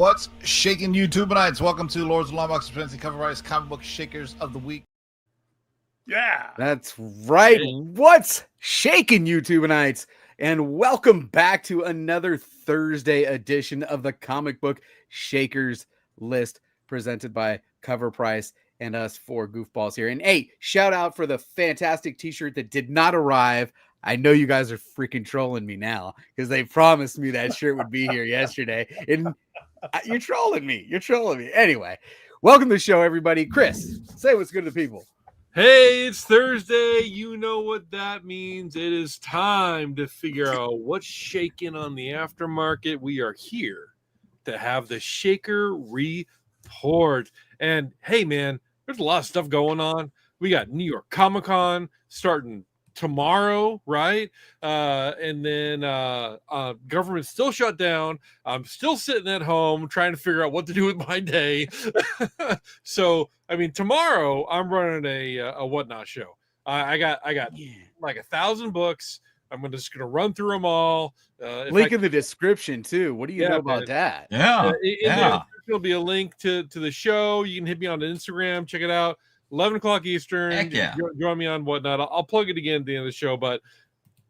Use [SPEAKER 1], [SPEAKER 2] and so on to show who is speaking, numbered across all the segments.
[SPEAKER 1] What's shaking YouTubeites? Welcome to Lords of Longbox Fancy CovrPrice's comic book shakers of the week.
[SPEAKER 2] Yeah,
[SPEAKER 3] that's right. What's shaking YouTubeites? And welcome back to another Thursday edition of the comic book shakers list presented by CovrPrice and us four goofballs here. And hey, shout out for the fantastic t-shirt that did not arrive. I know you guys are freaking trolling me now because they promised me that shirt would be here yesterday. And you're trolling me. You're trolling me. Anyway, welcome to the show, everybody. Chris, say what's good to the people.
[SPEAKER 2] Hey, it's Thursday. You know what that means. It is time to figure out what's shaking on the aftermarket. We are here to have the Shaker Report. And hey, man, there's a lot of stuff going on. We got New York Comic Con starting tomorrow, right? And then government's still shut down. I'm still sitting at home trying to figure out what to do with my day. So I mean, tomorrow I'm running a whatnot show. I got like 1,000 books. I'm just gonna run through them all.
[SPEAKER 3] Link in the description too. What do you know about that?
[SPEAKER 2] There'll be a link to the show. You can hit me on Instagram. Check it out. 11 o'clock Eastern. Join me on whatnot. I'll plug it again at the end of the show, but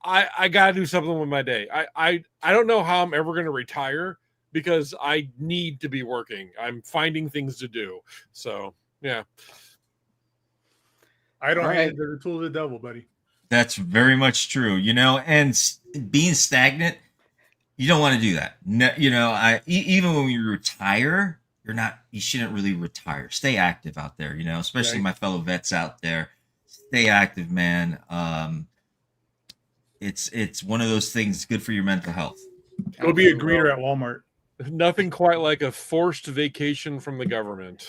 [SPEAKER 2] I gotta do something with my day. I don't know how I'm ever gonna retire because I need to be working. I'm finding things to do. So yeah.
[SPEAKER 4] I don't hate the tool of the devil, buddy.
[SPEAKER 5] That's very much true. You know, and being stagnant, you don't want to do that. No, you know, even when you retire, you shouldn't really retire. Stay active out there, you know, especially my fellow vets out there. Stay active, man. It's one of those things good for your mental health.
[SPEAKER 4] Go be a greeter at Walmart.
[SPEAKER 2] Nothing quite like a forced vacation from the government.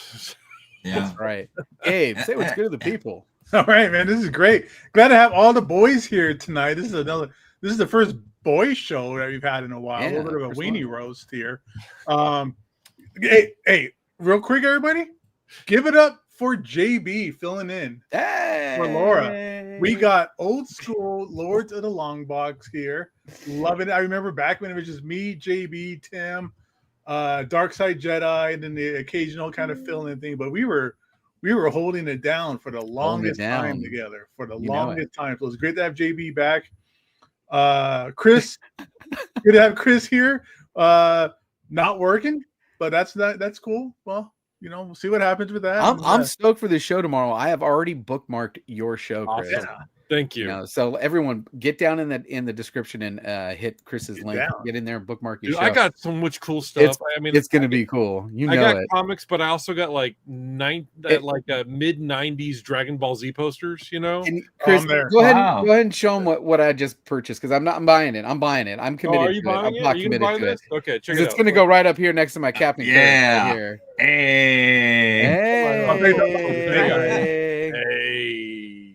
[SPEAKER 5] Yeah.
[SPEAKER 3] That's right. Abe, say what's good to the people.
[SPEAKER 4] All right, man. This is great. Glad to have all the boys here tonight. This is the first boys show that we've had in a while.
[SPEAKER 3] Yeah,
[SPEAKER 4] a little bit of a weenie roast here. Hey, real quick, everybody, give it up for JB filling in for Laura. We got old school Lords of the Long Box here. Loving it. I remember back when it was just me, JB, Tim, Dark Side Jedi, and then the occasional kind of fill-in thing. But we were holding it down for the longest time together. For the longest time. So it's great to have JB back. Chris, good to have Chris here. Not working. But that's cool. Well, you know, we'll see what happens with that.
[SPEAKER 3] I'm stoked for the show tomorrow. I have already bookmarked your show, Chris.
[SPEAKER 2] Awesome. Thank you.
[SPEAKER 3] So everyone, get down in the description and hit Chris's link. Get in there and bookmark your show.
[SPEAKER 2] I got so much cool stuff.
[SPEAKER 3] It's gonna be cool.
[SPEAKER 2] I got comics, but I also got like mid '90s Dragon Ball Z posters. You know,
[SPEAKER 3] and Chris, go ahead and show them what I just purchased because I'm buying it. I'm committed.
[SPEAKER 2] Are you buying it? I'm
[SPEAKER 3] committed to it.
[SPEAKER 2] Okay, check it out.
[SPEAKER 3] It's gonna go right up here next to my Captain Kirk right here.
[SPEAKER 2] Hey.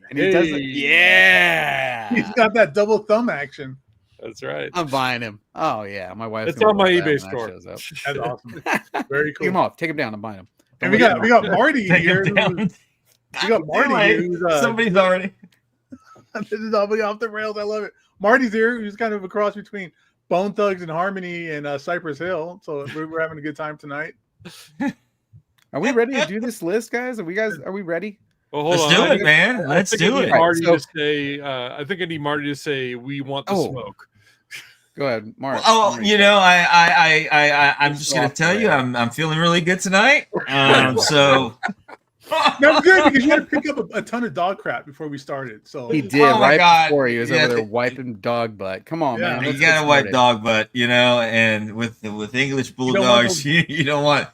[SPEAKER 3] And he does it. Yeah.
[SPEAKER 4] He's got that double thumb action.
[SPEAKER 2] That's right.
[SPEAKER 3] I'm buying him. Oh yeah, my wife's.
[SPEAKER 2] It's on my eBay store.
[SPEAKER 4] That's awesome. Very cool.
[SPEAKER 3] Take him off. Take him down. I'm buying him.
[SPEAKER 4] And we got Marty here. We got Marty here.
[SPEAKER 5] Somebody's already.
[SPEAKER 4] This is all off the rails. I love it. Marty's here. He's kind of a cross between Bone Thugs and Harmony and Cypress Hill. So we're having a good time tonight.
[SPEAKER 3] Are we ready to do this list, guys? Are we ready?
[SPEAKER 2] Well,
[SPEAKER 5] Let's do it, man. Let's do it.
[SPEAKER 2] I think I need Marty to say we want the smoke.
[SPEAKER 3] Go ahead, Mark.
[SPEAKER 5] Oh, you know, I'm just gonna tell you, I'm feeling really good tonight. So
[SPEAKER 4] no, good because you had to pick up a ton of dog crap before we started. So
[SPEAKER 3] he did before he was over there wiping dog butt. Come on, man.
[SPEAKER 5] You gotta wipe dog butt, you know. And with English bulldogs, you don't want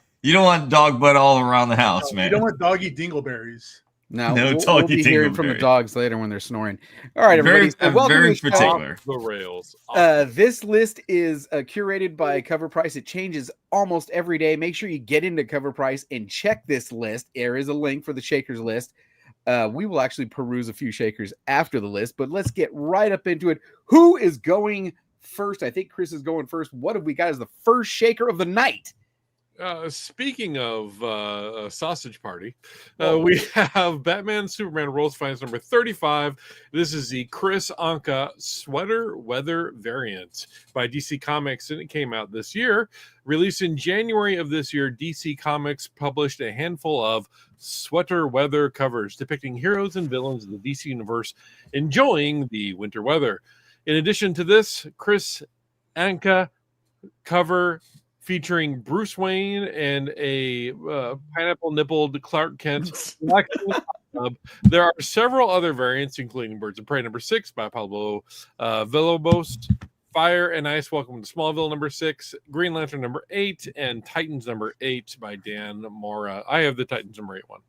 [SPEAKER 5] dog butt all around the house, man.
[SPEAKER 4] You don't want doggy dingleberries.
[SPEAKER 3] No we'll be hearing from the dogs later when they're snoring. All right, everybody.
[SPEAKER 5] Very particular.
[SPEAKER 2] The rails.
[SPEAKER 3] This list is curated by CovrPrice. It changes almost every day. Make sure you get into CovrPrice and check this list. There is a link for the Shakers list. We will actually peruse a few Shakers after the list, but let's get right up into it. Who is going first? I think Chris is going first. What have we got as the first Shaker of the night?
[SPEAKER 2] Speaking of a sausage party, we have Batman Superman World's Finest number 35. This is the Chris Anka sweater weather variant by DC Comics, and it came out this year. Released in January of this year, DC Comics published a handful of sweater weather covers depicting heroes and villains of the DC universe enjoying the winter weather. In addition to this, Chris Anka cover featuring Bruce Wayne and a pineapple nippled Clark Kent. There are several other variants, including Birds of Prey number 6 by Pablo Villalobos, Fire and Ice Welcome to Smallville number 6, Green Lantern number 8, and Titans number 8 by Dan Mora. I have the Titans number 8 one,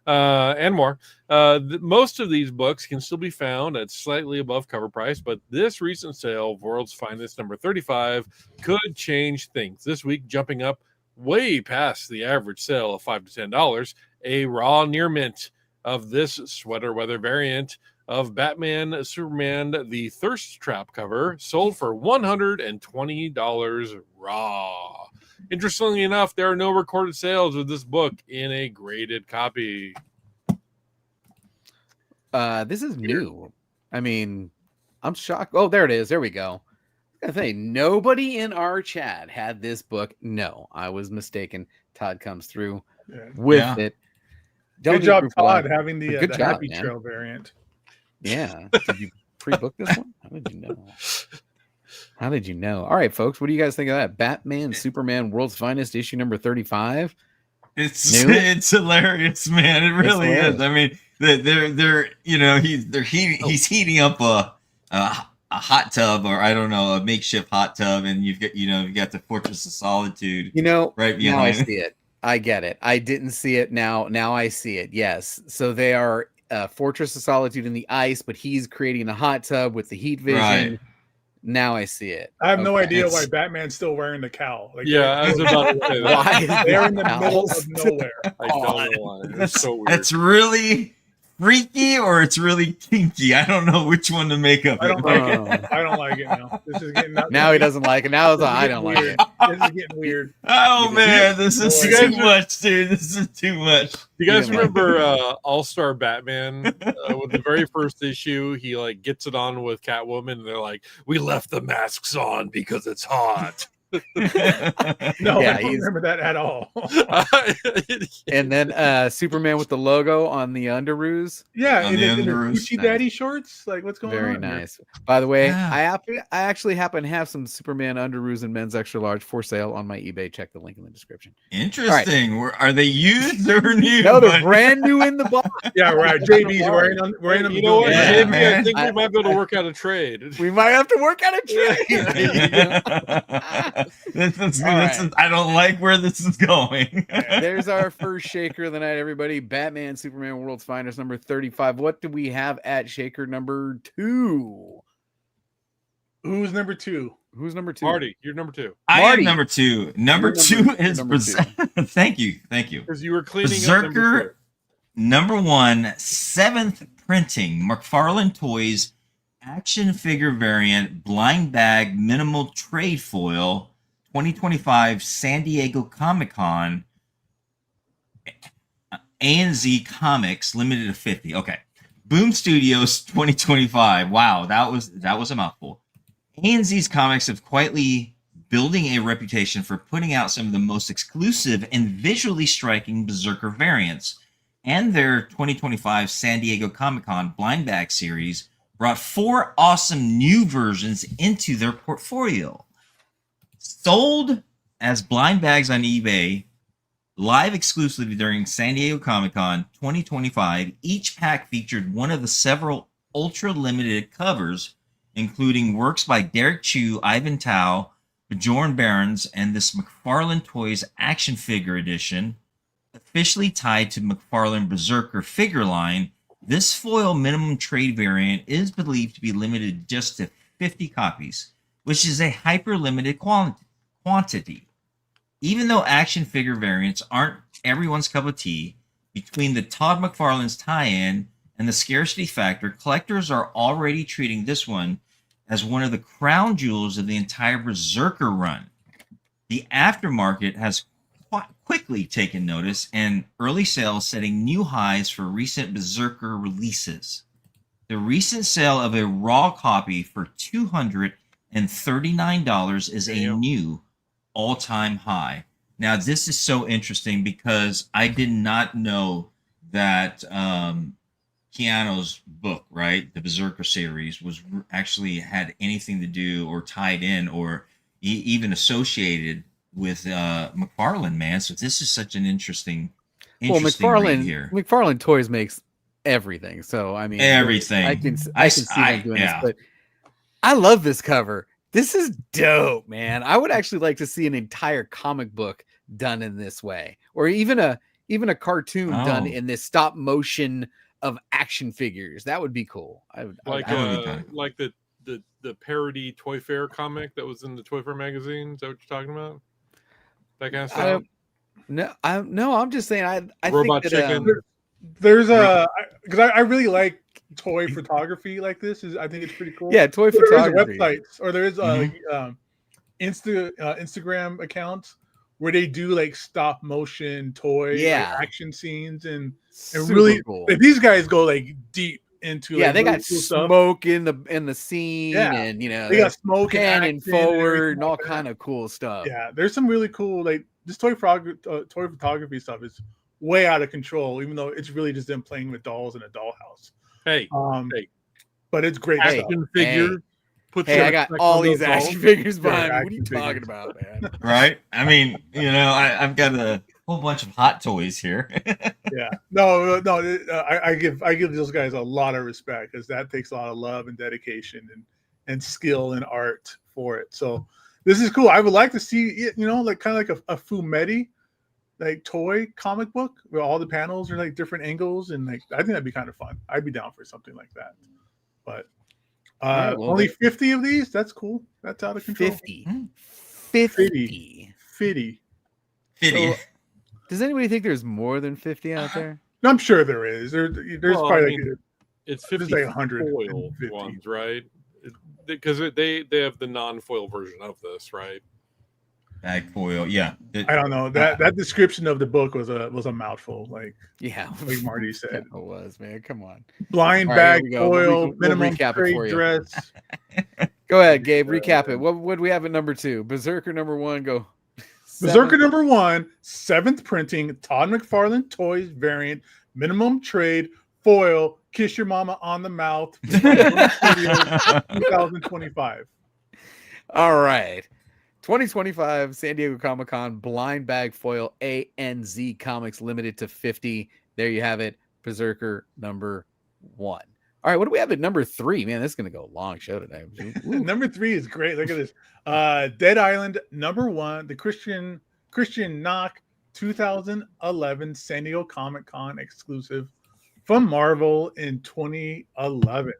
[SPEAKER 2] and more. Most of these books can still be found at slightly above cover price, but this recent sale of World's Finest number 35 could change things. This week, jumping up way past the average sale of $5 to $10, a raw near mint of this sweater weather variant of Batman Superman the Thirst Trap cover sold for $120 raw. Interestingly enough, there are no recorded sales of this book in a graded copy.
[SPEAKER 3] This is new. I mean, I'm shocked. Oh, there it is. There we go. I think nobody in our chat had this book. No, I was mistaken. Todd comes through with it.
[SPEAKER 4] Good job, Todd, having the Happy
[SPEAKER 3] man.
[SPEAKER 4] Trail variant.
[SPEAKER 3] Yeah. Did you pre-book this one? How did you know? How did you know? All right, folks. What do you guys think of that? Batman, Superman, World's Finest, issue number 35.
[SPEAKER 5] It's hilarious, man. It really is. I mean, they're he's heating up a hot tub, or I don't know, a makeshift hot tub, and you've got the Fortress of Solitude. Right behind.
[SPEAKER 3] Now I see it. I get it. I didn't see it now. Now I see it. Yes. So they are Fortress of Solitude in the ice, but he's creating a hot tub with the heat vision. Right. Now I see it.
[SPEAKER 4] I have no idea why Batman's still wearing the cowl.
[SPEAKER 2] Like, I was about to say that.
[SPEAKER 4] Why they're in the middle of nowhere.
[SPEAKER 2] I don't know why. That's so weird.
[SPEAKER 5] It's really freaky, or it's really kinky. I don't know which one to make up.
[SPEAKER 4] I don't like it. I don't like it now. This is getting
[SPEAKER 3] now he doesn't like it. Now I don't like it.
[SPEAKER 4] This is getting weird.
[SPEAKER 5] Oh man, this is too much, dude. This is too much.
[SPEAKER 2] You guys remember All-Star Batman? With the very first issue, he gets it on with Catwoman, and they're like, "We left the masks on because it's hot."
[SPEAKER 4] No, I don't remember that at all.
[SPEAKER 3] And then Superman with the logo on the underoos.
[SPEAKER 4] Yeah, in the Gucci Daddy shorts. Like, what's going on?
[SPEAKER 3] Very nice. Here? By the way, I actually happen to have some Superman underoos in men's extra large for sale on my eBay. Check the link in the description.
[SPEAKER 5] Interesting. Right. Are they used or new?
[SPEAKER 3] No, they're brand new in the box.
[SPEAKER 4] Yeah, right. JB's wearing them.
[SPEAKER 2] You know what, JB? I think we might be able to work out a trade.
[SPEAKER 3] We might have to work out a trade.
[SPEAKER 5] I don't like where this is going.
[SPEAKER 3] There's our first shaker of the night, everybody. Batman, Superman, World's Finest, number 35. What do we have at shaker number 2?
[SPEAKER 4] Who's number 2?
[SPEAKER 3] Who's number 2?
[SPEAKER 2] Marty, you're number 2.
[SPEAKER 5] I am number 2. Number 2 is Brzrkr. Thank you.
[SPEAKER 2] Because you were cleaning
[SPEAKER 5] Brzrkr, number 1, 7th printing, McFarlane Toys, action figure variant, blind bag, minimal trade foil, 2025 San Diego Comic-Con, A&Z Comics, limited to 50. Okay. Boom Studios 2025. Wow, that was a mouthful. A&Z's Comics have quietly building a reputation for putting out some of the most exclusive and visually striking Brzrkr variants, and their 2025 San Diego Comic-Con blind bag series brought 4 awesome new versions into their portfolio. Sold as blind bags on eBay, live exclusively during San Diego Comic-Con 2025, each pack featured one of the several ultra-limited covers, including works by Derek Chu, Ivan Tao, Bjorn Barons, and this McFarlane Toys action figure edition, officially tied to McFarlane Brzrkr figure line. This foil minimum trade variant is believed to be limited just to 50 copies, which is a hyper-limited quantity. Even though action figure variants aren't everyone's cup of tea, between the Todd McFarlane's tie-in and the scarcity factor, collectors are already treating this one as one of the crown jewels of the entire Brzrkr run. The aftermarket has quickly taken notice, and early sales setting new highs for recent Brzrkr releases. The recent sale of a raw copy for $239 is a new all-time high. Now, this is so interesting because I did not know that Keanu's book, right, the Brzrkr series, was actually had anything to do or tied in or even associated with McFarlane, man. So this is such an interesting read here.
[SPEAKER 3] McFarlane Toys makes everything. So I mean,
[SPEAKER 5] everything.
[SPEAKER 3] I can see them doing this, but I love this cover. This is dope, man. I would actually like to see an entire comic book done in this way, or even a cartoon done in this stop motion of action figures. That would be cool.
[SPEAKER 2] Like the parody Toy Fair comic that was in the Toy Fair magazine. Is that what you're talking about? That kind of stuff.
[SPEAKER 3] No, I'm just saying. I
[SPEAKER 2] Robot
[SPEAKER 3] think that,
[SPEAKER 2] Chicken.
[SPEAKER 4] There's because I really like toy photography like this. I think it's pretty cool.
[SPEAKER 3] Yeah, toy photography.
[SPEAKER 4] There is websites or there is Instagram accounts where they do like stop motion toy like, action scenes and really cool. Like, these guys go like deep into
[SPEAKER 3] they got cool smoke in the scene and
[SPEAKER 4] they got smoke
[SPEAKER 3] panning forward and all kind of cool stuff.
[SPEAKER 4] Yeah, there's some really cool like this toy photography stuff is way out of control, even though it's really just them playing with dolls in a dollhouse.
[SPEAKER 2] Hey,
[SPEAKER 4] but it's great
[SPEAKER 2] action figure.
[SPEAKER 3] I got all these action figures behind me. What are you talking about, man?
[SPEAKER 5] Right? I mean, I've got a whole bunch of hot toys here.
[SPEAKER 4] I give those guys a lot of respect because that takes a lot of love and dedication and skill and art for it. So this is cool. I would like to see like kind of like a Fumetti like toy comic book where all the panels are like different angles and like I think that'd be kind of fun. I'd be down for something like that. But only 50 of these. That's cool. That's out of control.
[SPEAKER 3] 50.
[SPEAKER 5] So,
[SPEAKER 3] does anybody think there's more than 50 out there?
[SPEAKER 4] I'm sure there is. There's probably
[SPEAKER 2] it's 50
[SPEAKER 4] like 100
[SPEAKER 2] foil ones, right? Because they have the non-foil version of this, right?
[SPEAKER 5] Bag foil, yeah.
[SPEAKER 4] I don't know that description of the book was a mouthful. Like Marty said,
[SPEAKER 3] it was, man. Come on,
[SPEAKER 4] blind bag foil, minimum trade dress.
[SPEAKER 3] Go ahead, Gabe. Recap it. What would we have at number 2? Brzrkr number 1. Go.
[SPEAKER 4] Brzrkr number 1, 7th printing, Todd McFarlane Toys variant, minimum trade, foil, kiss your mama on the mouth, 2025.
[SPEAKER 3] All right. 2025 San Diego Comic-Con blind bag foil ANZ Comics limited to 50. There you have it. Brzrkr number 1. All right, what do we have at number 3? Man, this is going to go a long show today.
[SPEAKER 4] Number 3 is great. Look at this. Dead Island number 1, the Christian Knock 2011 San Diego Comic-Con exclusive from Marvel in 2011.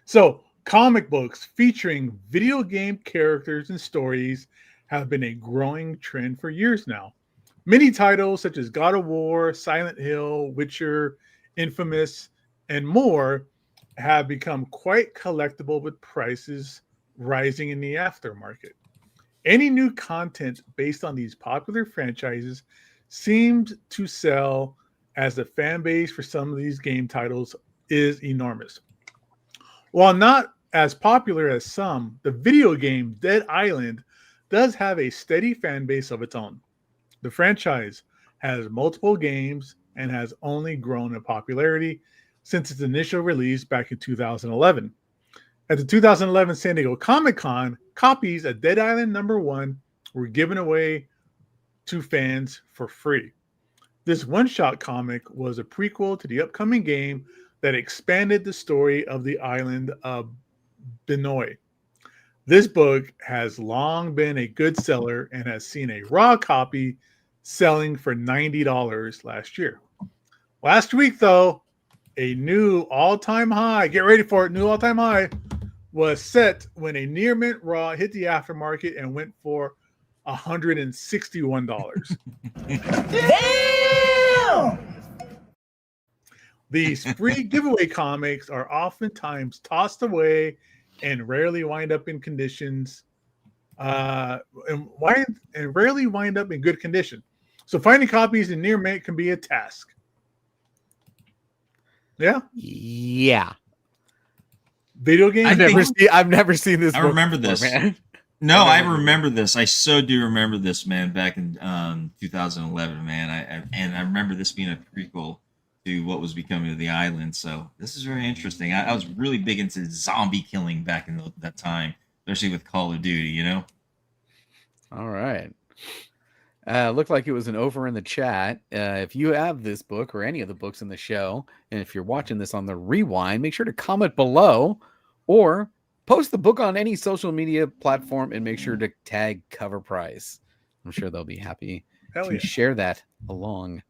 [SPEAKER 4] So, comic books featuring video game characters and stories have been a growing trend for years now. Many titles such as God of War, Silent Hill, Witcher, Infamous, and more have become quite collectible with prices rising in the aftermarket. Any new content based on these popular franchises seems to sell as the fan base for some of these game titles is enormous. While not as popular as some, the video game Dead Island does have a steady fan base of its own. The franchise has multiple games and has only grown in popularity since its initial release back in 2011. At the 2011 San Diego Comic-Con, copies of Dead Island number 1 were given away to fans for free. This one-shot comic was a prequel to the upcoming game that expanded the story of the island of Benoy. This book has long been a good seller and has seen a raw copy selling for $90 last year. Last week, though, a new all-time high, get ready for it, new all-time high, was set when a near mint raw hit the aftermarket and went for $161.
[SPEAKER 1] Damn!
[SPEAKER 4] These free giveaway comics are oftentimes tossed away and rarely wind up in conditions, and rarely wind up in good condition. So finding copies in near mint can be a task. Yeah.
[SPEAKER 3] Yeah.
[SPEAKER 4] Video games.
[SPEAKER 3] I've never seen this.
[SPEAKER 5] I remember
[SPEAKER 3] before,
[SPEAKER 5] this.
[SPEAKER 3] Man.
[SPEAKER 5] No, I remember this. I so do remember this, man. Back in 2011, man. I remember this being a prequel to what was becoming of the island. So this is very interesting. I was really big into zombie killing back in that time, especially with Call of Duty. You know.
[SPEAKER 3] All right. Looked like it was an over in the chat. If you have this book or any of the books in the show, and if you're watching this on the rewind, make sure to comment below or post the book on any social media platform and make sure to tag CovrPrice. I'm sure they'll be happy to share that along.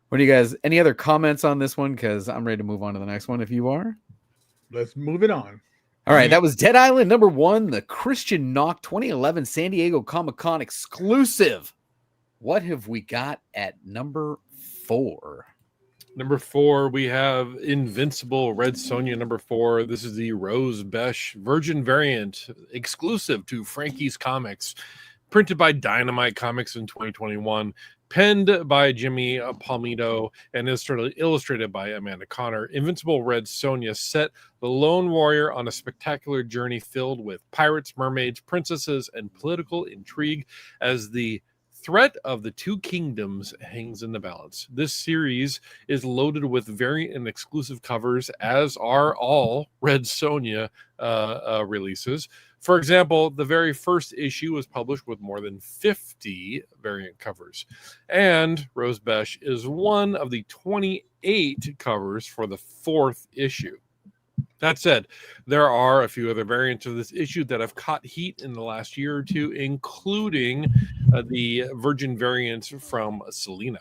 [SPEAKER 3] What do you guys, any other comments on this one? Because I'm ready to move on to the next one if you are.
[SPEAKER 4] Let's move it on.
[SPEAKER 3] All right, that was Dead Island #1, the Christian Knock 2011 San Diego Comic-Con exclusive. What have we got at number 4?
[SPEAKER 2] Number 4, we have Invincible Red Sonja number 4. This is the Rose Besh Virgin variant, exclusive to Frankie's Comics, printed by Dynamite Comics in 2021, penned by Jimmy Palmito, and illustrated by Amanda Connor. Invincible Red Sonja set the lone warrior on a spectacular journey filled with pirates, mermaids, princesses, and political intrigue as the threat of the two kingdoms hangs in the balance. This series is loaded with variant and exclusive covers, as are all Red Sonja releases. For example, the very first issue was published with more than 50 variant covers. And Rose Besh is one of the 28 covers for the 4th issue. That said, there are a few other variants of this issue that have caught heat in the last year or two, including the Virgin variants from Selena.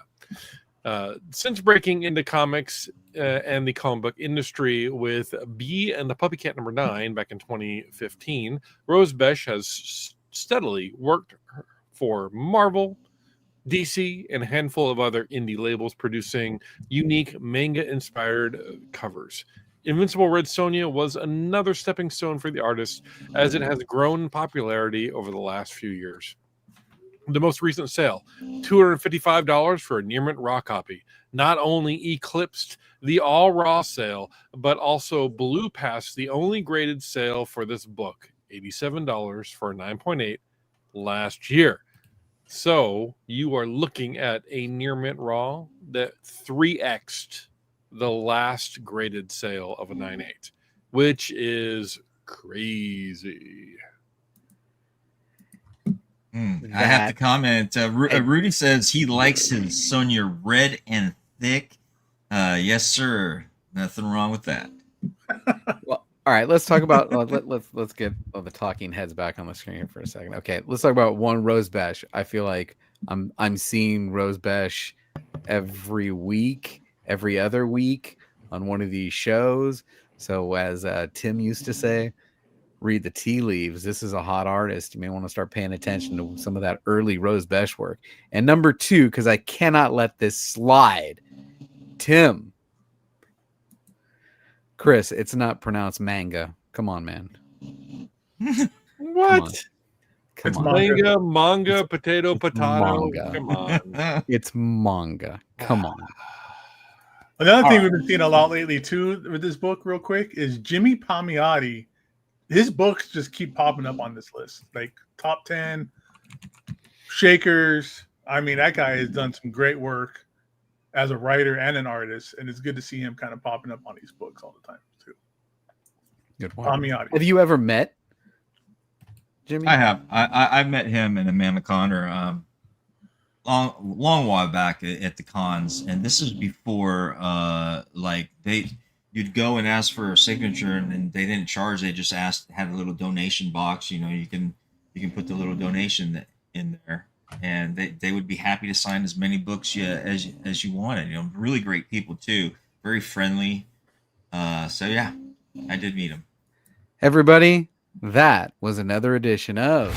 [SPEAKER 2] Since breaking into comics and the comic book industry with Bee and the Puppy Cat #9 back in 2015, Rose Besh has steadily worked for Marvel, DC, and a handful of other indie labels producing unique manga-inspired covers. Invincible Red Sonja was another stepping stone for the artist as it has grown in popularity over the last few years. The most recent sale, $255 for a near mint raw copy, not only eclipsed the all raw sale, but also blew past the only graded sale for this book, $87 for a 9.8 last year. So you are looking at a near mint raw that 3x'd the last graded sale of a 9.8, which is crazy.
[SPEAKER 5] I have to comment. Rudy says he likes his Sonja red and thick. Yes, sir. Nothing wrong with that.
[SPEAKER 3] Well, all right. Let's talk about. Let's get the talking heads back on the screen here for a second. Okay, let's talk about one Rose Besh. I feel like I'm seeing Rose Besh every week, every other week on one of these shows. So as Tim used to say, read the tea leaves. This is a hot artist. You may want to start paying attention to some of that early Rose Besh work. And number 2, because I cannot let this slide, Tim. Chris, it's not pronounced manga. Come on, man.
[SPEAKER 2] What?
[SPEAKER 3] Come
[SPEAKER 2] on. Manga, potato.
[SPEAKER 3] Manga.
[SPEAKER 2] Come on.
[SPEAKER 3] It's manga. Come on.
[SPEAKER 4] Another thing we've been seeing a lot lately, too, with this book, real quick, is Jimmy Palmiotti. His books just keep popping up on this list, like top 10 shakers. I mean, that guy has done some great work as a writer and an artist, and it's good to see him kind of popping up on these books all the time too.
[SPEAKER 3] Good one. Have you ever met Jimmy?
[SPEAKER 5] I have. I've met him and Amanda Connor long while back at the cons, and this is before you'd go and ask for a signature, and they didn't charge. They just had a little donation box. You know, you can put the little donation in there, and they would be happy to sign as many books as you wanted. You know, really great people too, very friendly. So yeah, I did meet him.
[SPEAKER 3] Everybody, that was another edition of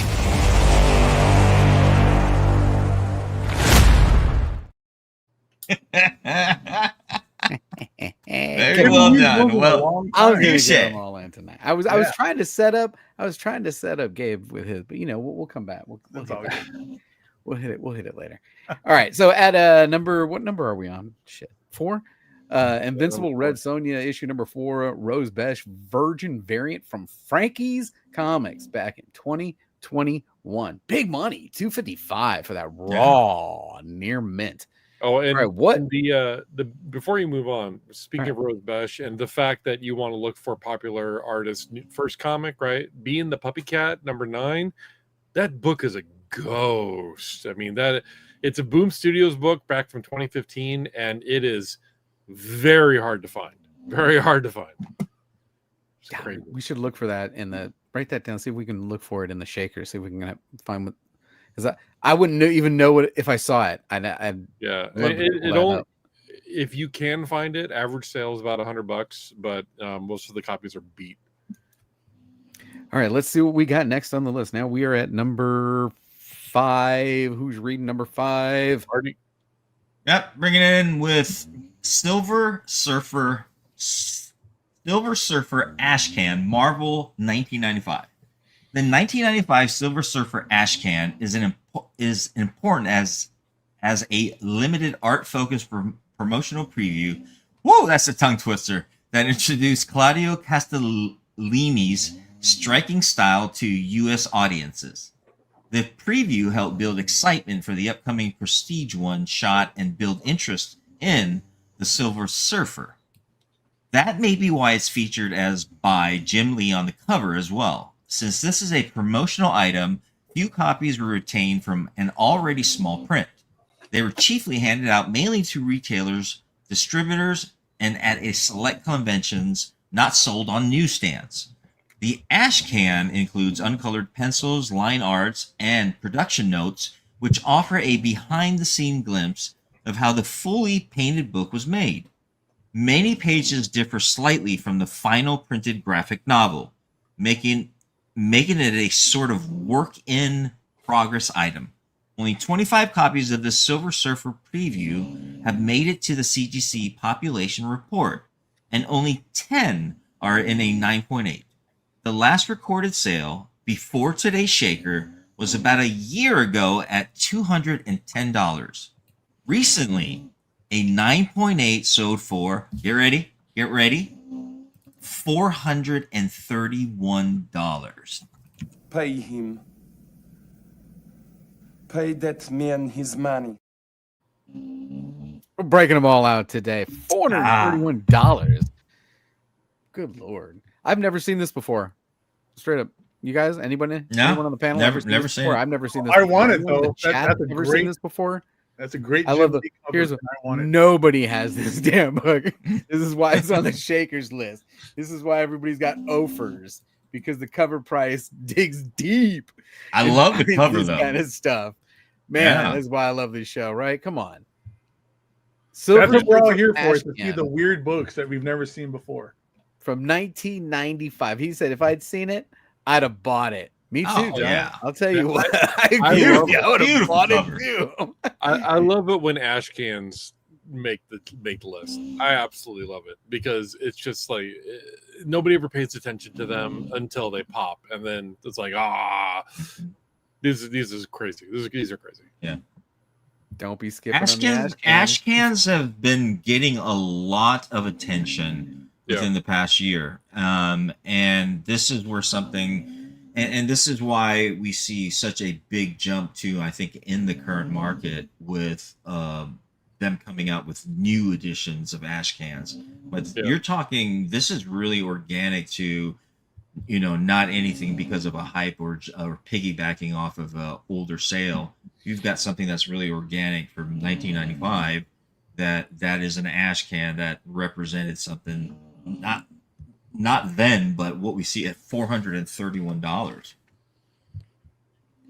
[SPEAKER 5] Very well done. Well,
[SPEAKER 3] I was going to get them all in tonight. I was trying to set up. Gabe with his, but we'll come back. We'll get back. We'll hit it later. All right. So at what number are we on? Shit. 4. Invincible Red Sonja issue number 4, Rose Besh Virgin variant from Frankie's Comics back in 2021. Big money, $255 for that raw near mint.
[SPEAKER 2] Oh, and
[SPEAKER 3] right, what
[SPEAKER 2] the before you move on, speaking of Rose Besh and the fact that you want to look for popular artists' first comic, right? Being the Puppy Cat number 9, that book is a ghost. I mean, that it's a Boom Studios book back from 2015, and it is very hard to find. Very hard to find.
[SPEAKER 3] Yeah, we should look for that in the write that down. See if we can look for it in the shaker. See if we can find what. Because I wouldn't even know what if I saw it.
[SPEAKER 2] It only if you can find it. Average sale is about $100, but most of the copies are beat.
[SPEAKER 3] All right, let's see what we got next on the list. Now we are at number 5. Who's reading number 5?
[SPEAKER 2] Hardy.
[SPEAKER 5] Yep, bringing it in with Silver Surfer Ashcan, Marvel 1995. The 1995 Silver Surfer Ashcan is important as a limited art-focused promotional preview. Whoa, that's a tongue twister. That introduced Claudio Castellini's striking style to U.S. audiences. The preview helped build excitement for the upcoming Prestige one-shot and build interest in the Silver Surfer. That may be why it's featured as by Jim Lee on the cover as well. Since this is a promotional item, few copies were retained from an already small print. They were chiefly handed out mainly to retailers, distributors, and at a select conventions, not sold on newsstands. The Ashcan includes uncolored pencils, line arts, and production notes, which offer a behind-the-scene glimpse of how the fully painted book was made. Many pages differ slightly from the final printed graphic novel, making it a sort of work-in-progress item. Only 25 copies of the Silver Surfer preview have made it to the CGC population report, and only 10 are in a 9.8. The last recorded sale, before today's shaker, was about a year ago at $210. Recently, a 9.8 sold for, get ready, $431.
[SPEAKER 6] Pay him. Pay that man his money.
[SPEAKER 3] We're breaking them all out today. $431. Good Lord. I've never seen this before. Straight up. You guys, anyone on the panel?
[SPEAKER 5] Never seen this before?
[SPEAKER 3] I've never seen this
[SPEAKER 4] I
[SPEAKER 3] before.
[SPEAKER 4] want it though.
[SPEAKER 3] That's never seen this before.
[SPEAKER 4] That's a great.
[SPEAKER 3] I love the. Here's what nobody has this damn book. This is why it's on the Shakers list. This is why everybody's got offers, because the cover price digs deep.
[SPEAKER 5] I love the cover though.
[SPEAKER 3] Kind of stuff, man. That's why I love this show. Right? Come on.
[SPEAKER 4] That's what we're all here for, is to see the weird books that we've never seen before.
[SPEAKER 3] From 1995. He said if I'd seen it, I'd have bought it. Me too, John.
[SPEAKER 5] Yeah.
[SPEAKER 3] I'll tell you what. I
[SPEAKER 2] would
[SPEAKER 3] have bought it too.
[SPEAKER 2] I love it when ashcans make the list. I absolutely love it because it's just like nobody ever pays attention to them until they pop, and then it's like these is crazy. These are crazy.
[SPEAKER 5] Yeah.
[SPEAKER 3] Don't be skipping
[SPEAKER 5] Ashcans have been getting a lot of attention within the past year, and this is where something. And this is why we see such a big jump to, I think, in the current market with them coming out with new editions of ashcans. But you're talking, this is really organic to, not anything because of a hype or piggybacking off of an older sale. You've got something that's really organic from 1995 that is an ashcan that represented something not then, but what we see at $431.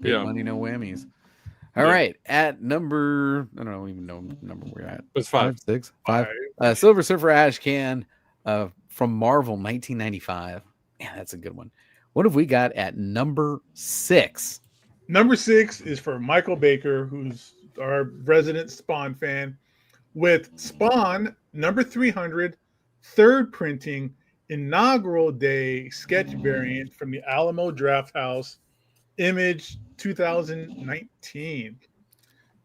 [SPEAKER 3] Yeah, money, no whammies. All right, at number, I don't even know number we're at.
[SPEAKER 2] It's 5.
[SPEAKER 3] 5. Silver Surfer Ashcan from Marvel 1995. Man, that's a good one. What have we got at number 6?
[SPEAKER 4] Number 6 is for Michael Baker, who's our resident Spawn fan, with Spawn number 300, third printing, inaugural day sketch variant from the Alamo Draft House, Image 2019.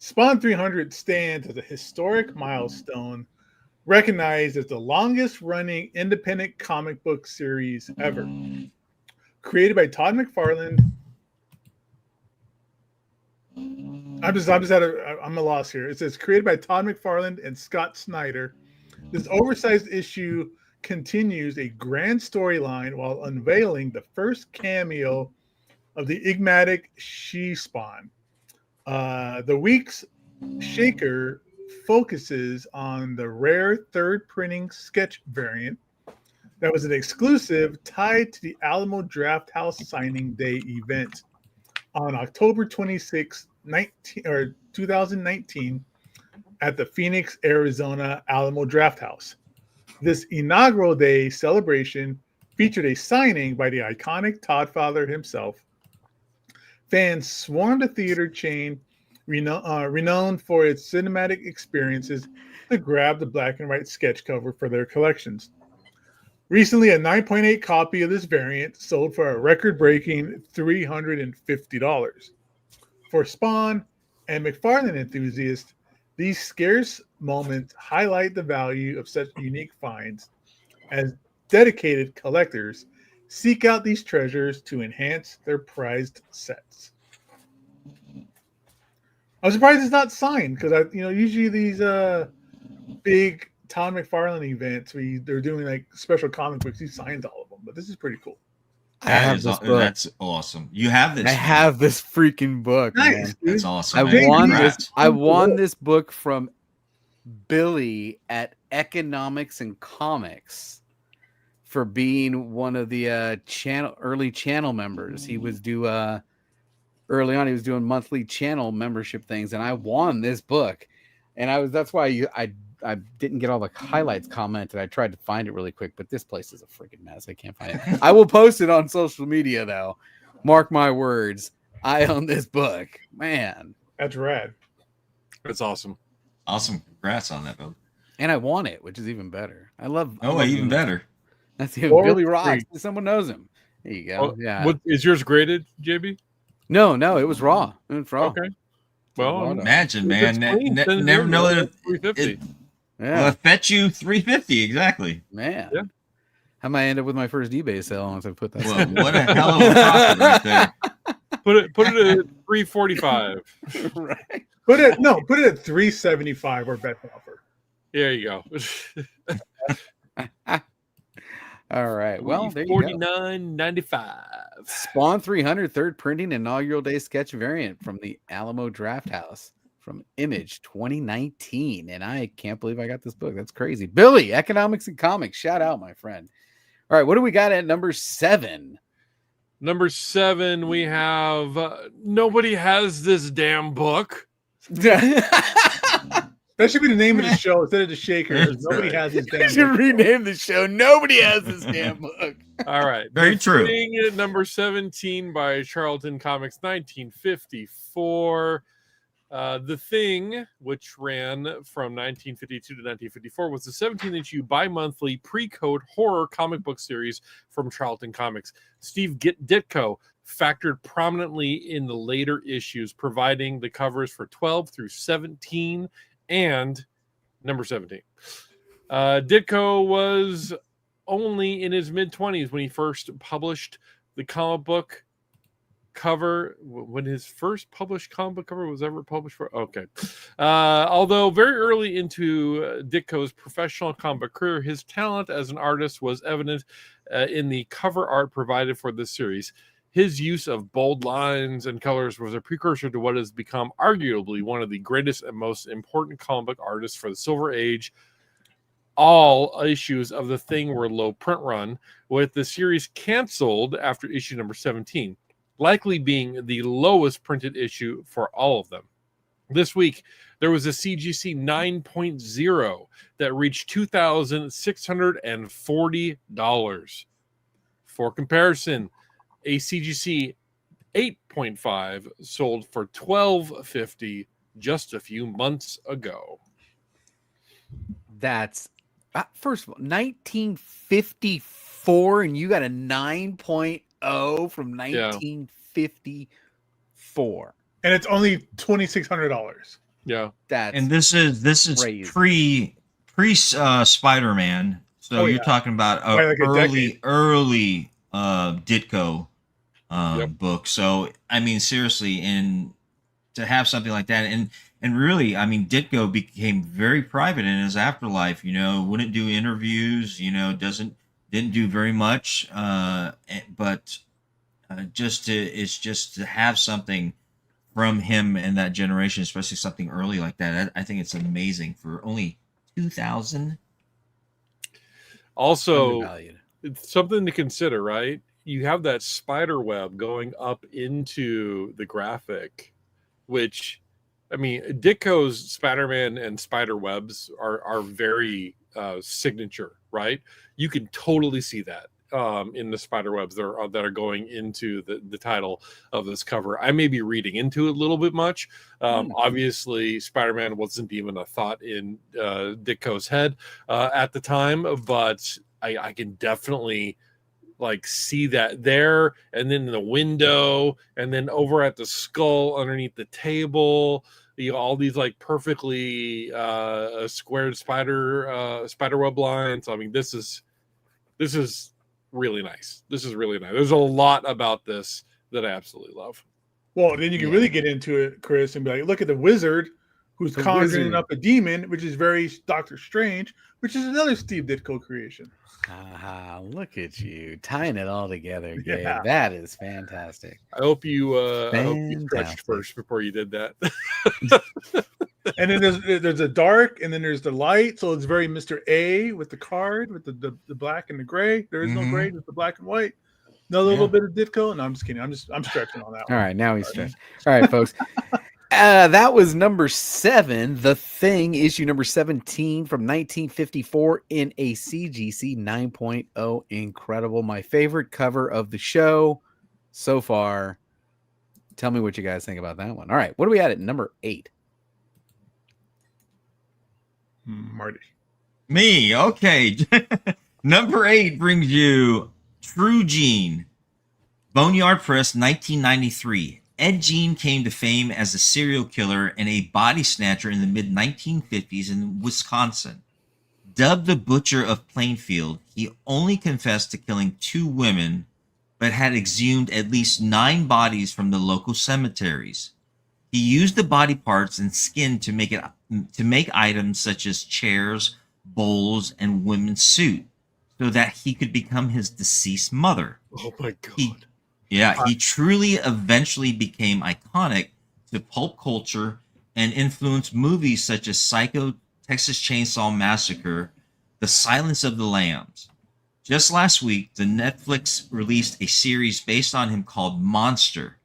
[SPEAKER 4] Spawn 300 stands as a historic milestone, recognized as the longest-running independent comic book series ever. Created by Todd McFarlane. I'm a loss here. It says created by Todd McFarlane and Scott Snyder. This oversized issue continues a grand storyline while unveiling the first cameo of the enigmatic She-Spawn. The week's Shaker focuses on the rare third printing sketch variant that was an exclusive tied to the Alamo Drafthouse Signing Day event on October 26, 2019 at the Phoenix, Arizona Alamo Drafthouse. This inaugural day celebration featured a signing by the iconic Todd Father himself. Fans swarmed the theater chain, renowned for its cinematic experiences, to grab the black and white sketch cover for their collections. Recently, a 9.8 copy of this variant sold for a record-breaking $350. For Spawn and McFarlane enthusiasts, these scarce moments highlight the value of such unique finds, as dedicated collectors seek out these treasures to enhance their prized sets. I'm surprised it's not signed because usually these big Todd McFarlane events they're doing like special comic books. He signs all of them, but this is pretty cool.
[SPEAKER 5] That's awesome. You have this.
[SPEAKER 3] I have this freaking book.
[SPEAKER 4] Nice,
[SPEAKER 3] man.
[SPEAKER 4] dude.
[SPEAKER 5] That's awesome.
[SPEAKER 3] I won this book from Billy at Economics and Comics for being one of the early channel members. He was early on. He was doing monthly channel membership things, and I won this book. And that's why I didn't get all the highlights commented. I tried to find it really quick, but this place is a freaking mess. I can't find it. I will post it on social media, though. Mark my words. I own this book. Man.
[SPEAKER 4] That's rad.
[SPEAKER 2] That's awesome.
[SPEAKER 5] Awesome. Congrats on that, Bill.
[SPEAKER 3] And I won it, which is even better. I love
[SPEAKER 5] even better.
[SPEAKER 3] That's him. Billy Ross. Someone knows him. There you go.
[SPEAKER 2] Oh,
[SPEAKER 3] yeah.
[SPEAKER 2] What is yours graded, JB?
[SPEAKER 3] No, it was raw. It was raw.
[SPEAKER 2] Okay. Well,
[SPEAKER 5] imagine, man. Never know that
[SPEAKER 2] $350.
[SPEAKER 3] Yeah.
[SPEAKER 5] I bet you $350 exactly.
[SPEAKER 3] Man.
[SPEAKER 2] Yeah.
[SPEAKER 3] How might I end up with my first eBay sale once I put that?
[SPEAKER 5] Well, what a hell of a profit right there.
[SPEAKER 2] Put it at $345.
[SPEAKER 3] Right.
[SPEAKER 4] Put it at $375 or best offer.
[SPEAKER 2] There you go.
[SPEAKER 3] All right. Well, there you go.
[SPEAKER 2] $49.95.
[SPEAKER 3] Spawn 300 third printing inaugural day sketch variant from the Alamo Drafthouse from Image 2019. And I can't believe I got this book. That's crazy. Billy, Economics and Comics. Shout out, my friend. All right. What do we got at number 7?
[SPEAKER 2] Number 7, we have Nobody Has This Damn Book.
[SPEAKER 4] That should be the name of the show instead of the Shakers. Nobody has this damn
[SPEAKER 3] should
[SPEAKER 4] book.
[SPEAKER 3] rename the show. Nobody has this damn book.
[SPEAKER 2] All right.
[SPEAKER 5] Very true.
[SPEAKER 2] Thing at number 17 by Charlton Comics, 1954. The Thing, which ran from 1952 to 1954, was the 17-issue bi-monthly pre-code horror comic book series from Charlton Comics. Steve Ditko factored prominently in the later issues, providing the covers for 12 through 17 and number 17. Ditko was only in his mid-20s when he first published the comic book cover, when his first published comic book cover was ever published for. Okay. Although very early into Ditko's professional comic book career, his talent as an artist was evident in the cover art provided for this series. His use of bold lines and colors was a precursor to what has become arguably one of the greatest and most important comic book artists for the Silver Age. All issues of The Thing were low print run, with the series canceled after issue number 17, likely being the lowest printed issue for all of them. This week, there was a CGC 9.0 that reached $2,640. For comparison, a CGC 8.5 sold for $1,250 just a few months ago.
[SPEAKER 3] That's first of all, 1954, and you got a 9.0 from 1954.
[SPEAKER 4] And it's only $2,600.
[SPEAKER 2] Yeah.
[SPEAKER 5] And this is
[SPEAKER 3] crazy.
[SPEAKER 5] pre Spider-Man. So you're talking about
[SPEAKER 4] Like
[SPEAKER 5] early Ditko
[SPEAKER 2] Yep.
[SPEAKER 5] book. So I mean, seriously, and to have something like that, and really, I mean, Ditko became very private in his afterlife. Wouldn't do interviews. Didn't do very much. But it's just to have something from him and that generation, especially something early like that. I think it's amazing for only 2,000.
[SPEAKER 2] Also, it's something to consider, right? You have that spider web going up into the graphic, which, I mean, Ditko's Spider-Man and spider webs are very signature, right? You can totally see that in the spider webs that are going into the title of this cover. I may be reading into it a little bit much. Obviously, Spider-Man wasn't even a thought in Ditko's head at the time, but I can definitely like see that there, and then in the window, and then over at the skull underneath the table. All these like perfectly squared spider web lines. I mean, this is really nice. This is really nice. There's a lot about this that I absolutely love.
[SPEAKER 4] Well, then you can really get into it, Chris, and be like, look at the wizard who's conjuring up a demon, which is very Doctor Strange, which is another Steve Ditko creation.
[SPEAKER 3] Look at you tying it all together, Gabe. Yeah. That is fantastic.
[SPEAKER 2] I hope you stretched first before you did that.
[SPEAKER 4] And then there's a dark, and then there's the light. So it's very Mr. A with the card, with the black and the gray. There is no gray, just the black and white. Another little bit of Ditko. No, I'm just kidding. I'm stretching on that one.
[SPEAKER 3] All right, now he's stretching. All right, folks. That was number 7, The Thing, issue number 17 from 1954 in a CGC 9.0. Incredible. My favorite cover of the show so far. Tell me what you guys think about that one. All right, what do we at number 8?
[SPEAKER 4] Marty.
[SPEAKER 5] Me, okay. Number 8 brings you True Gein. Boneyard Press, 1993. Ed Gein came to fame as a serial killer and a body snatcher in the mid-1950s in Wisconsin. Dubbed the Butcher of Plainfield, he only confessed to killing 2 women, but had exhumed at least 9 bodies from the local cemeteries. He used the body parts and skin to make items such as chairs, bowls, and women's suit, so that he could become his deceased mother.
[SPEAKER 2] Oh my God.
[SPEAKER 5] He truly eventually became iconic to pulp culture and influenced movies such as Psycho, Texas Chainsaw Massacre, The Silence of the Lambs. Just last week, the Netflix released a series based on him called Monster,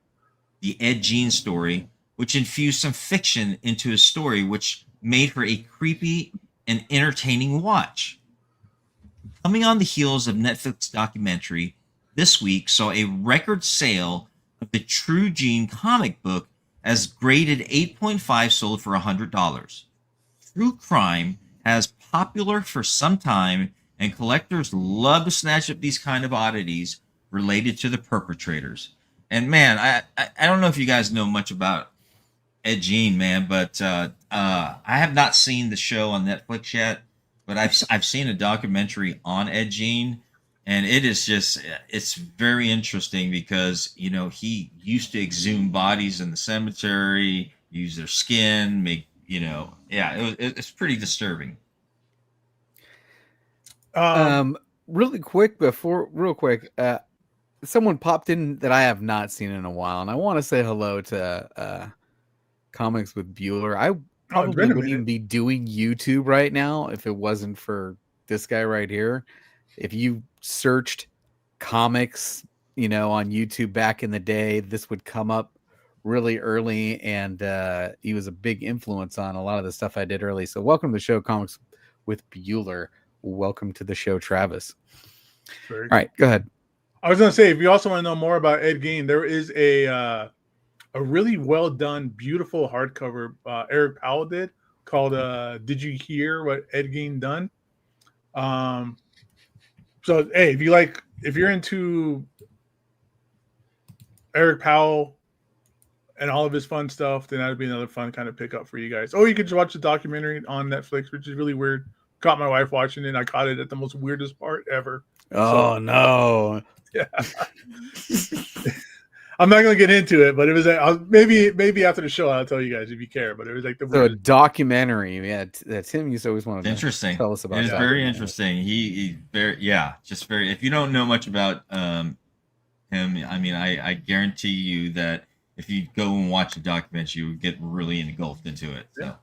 [SPEAKER 5] the Ed Gein story, which infused some fiction into his story, which made for a creepy and entertaining watch. Coming on the heels of Netflix documentary, this week saw a record sale of the True Gein comic book, as graded 8.5 sold for $100. True crime has popular for some time, and collectors love to snatch up these kind of oddities related to the perpetrators. And man, I don't know if you guys know much about Ed Gein, man, but I have not seen the show on Netflix yet, but I've seen a documentary on Ed Gein. And it's very interesting because, he used to exhume bodies in the cemetery, use their skin, it's pretty disturbing.
[SPEAKER 3] Real quick, someone popped in that I have not seen in a while, and I want to say hello to Comics with Bueller. I probably wouldn't even be doing YouTube right now if it wasn't for this guy right here. If you searched comics, on YouTube back in the day, this would come up really early, and he was a big influence on a lot of the stuff I did early. So welcome to the show, Comics with Bueller. Welcome to the show, Travis. All right, go ahead.
[SPEAKER 4] I was going to say, if you also want to know more about Ed Gein, there is a really well done, beautiful hardcover Eric Powell did called "Did You Hear What Ed Gein Done?" So, hey, if you're into Eric Powell and all of his fun stuff, then that'd be another fun kind of pickup for you guys. Or you could just watch the documentary on Netflix, which is really weird. Caught my wife watching it, and I caught it at the most weirdest part ever.
[SPEAKER 3] Oh, no.
[SPEAKER 4] Yeah. I'm not going to get into it, but it was maybe after the show I'll tell you guys if you care. But it was like the
[SPEAKER 3] a documentary. Yeah, that Tim used to always want to
[SPEAKER 5] interesting.
[SPEAKER 3] Tell us about.
[SPEAKER 5] It's very interesting. He very just very. If you don't know much about him, I mean, I guarantee you that if you go and watch the documentary, you would get really engulfed into it. So.
[SPEAKER 4] Yeah.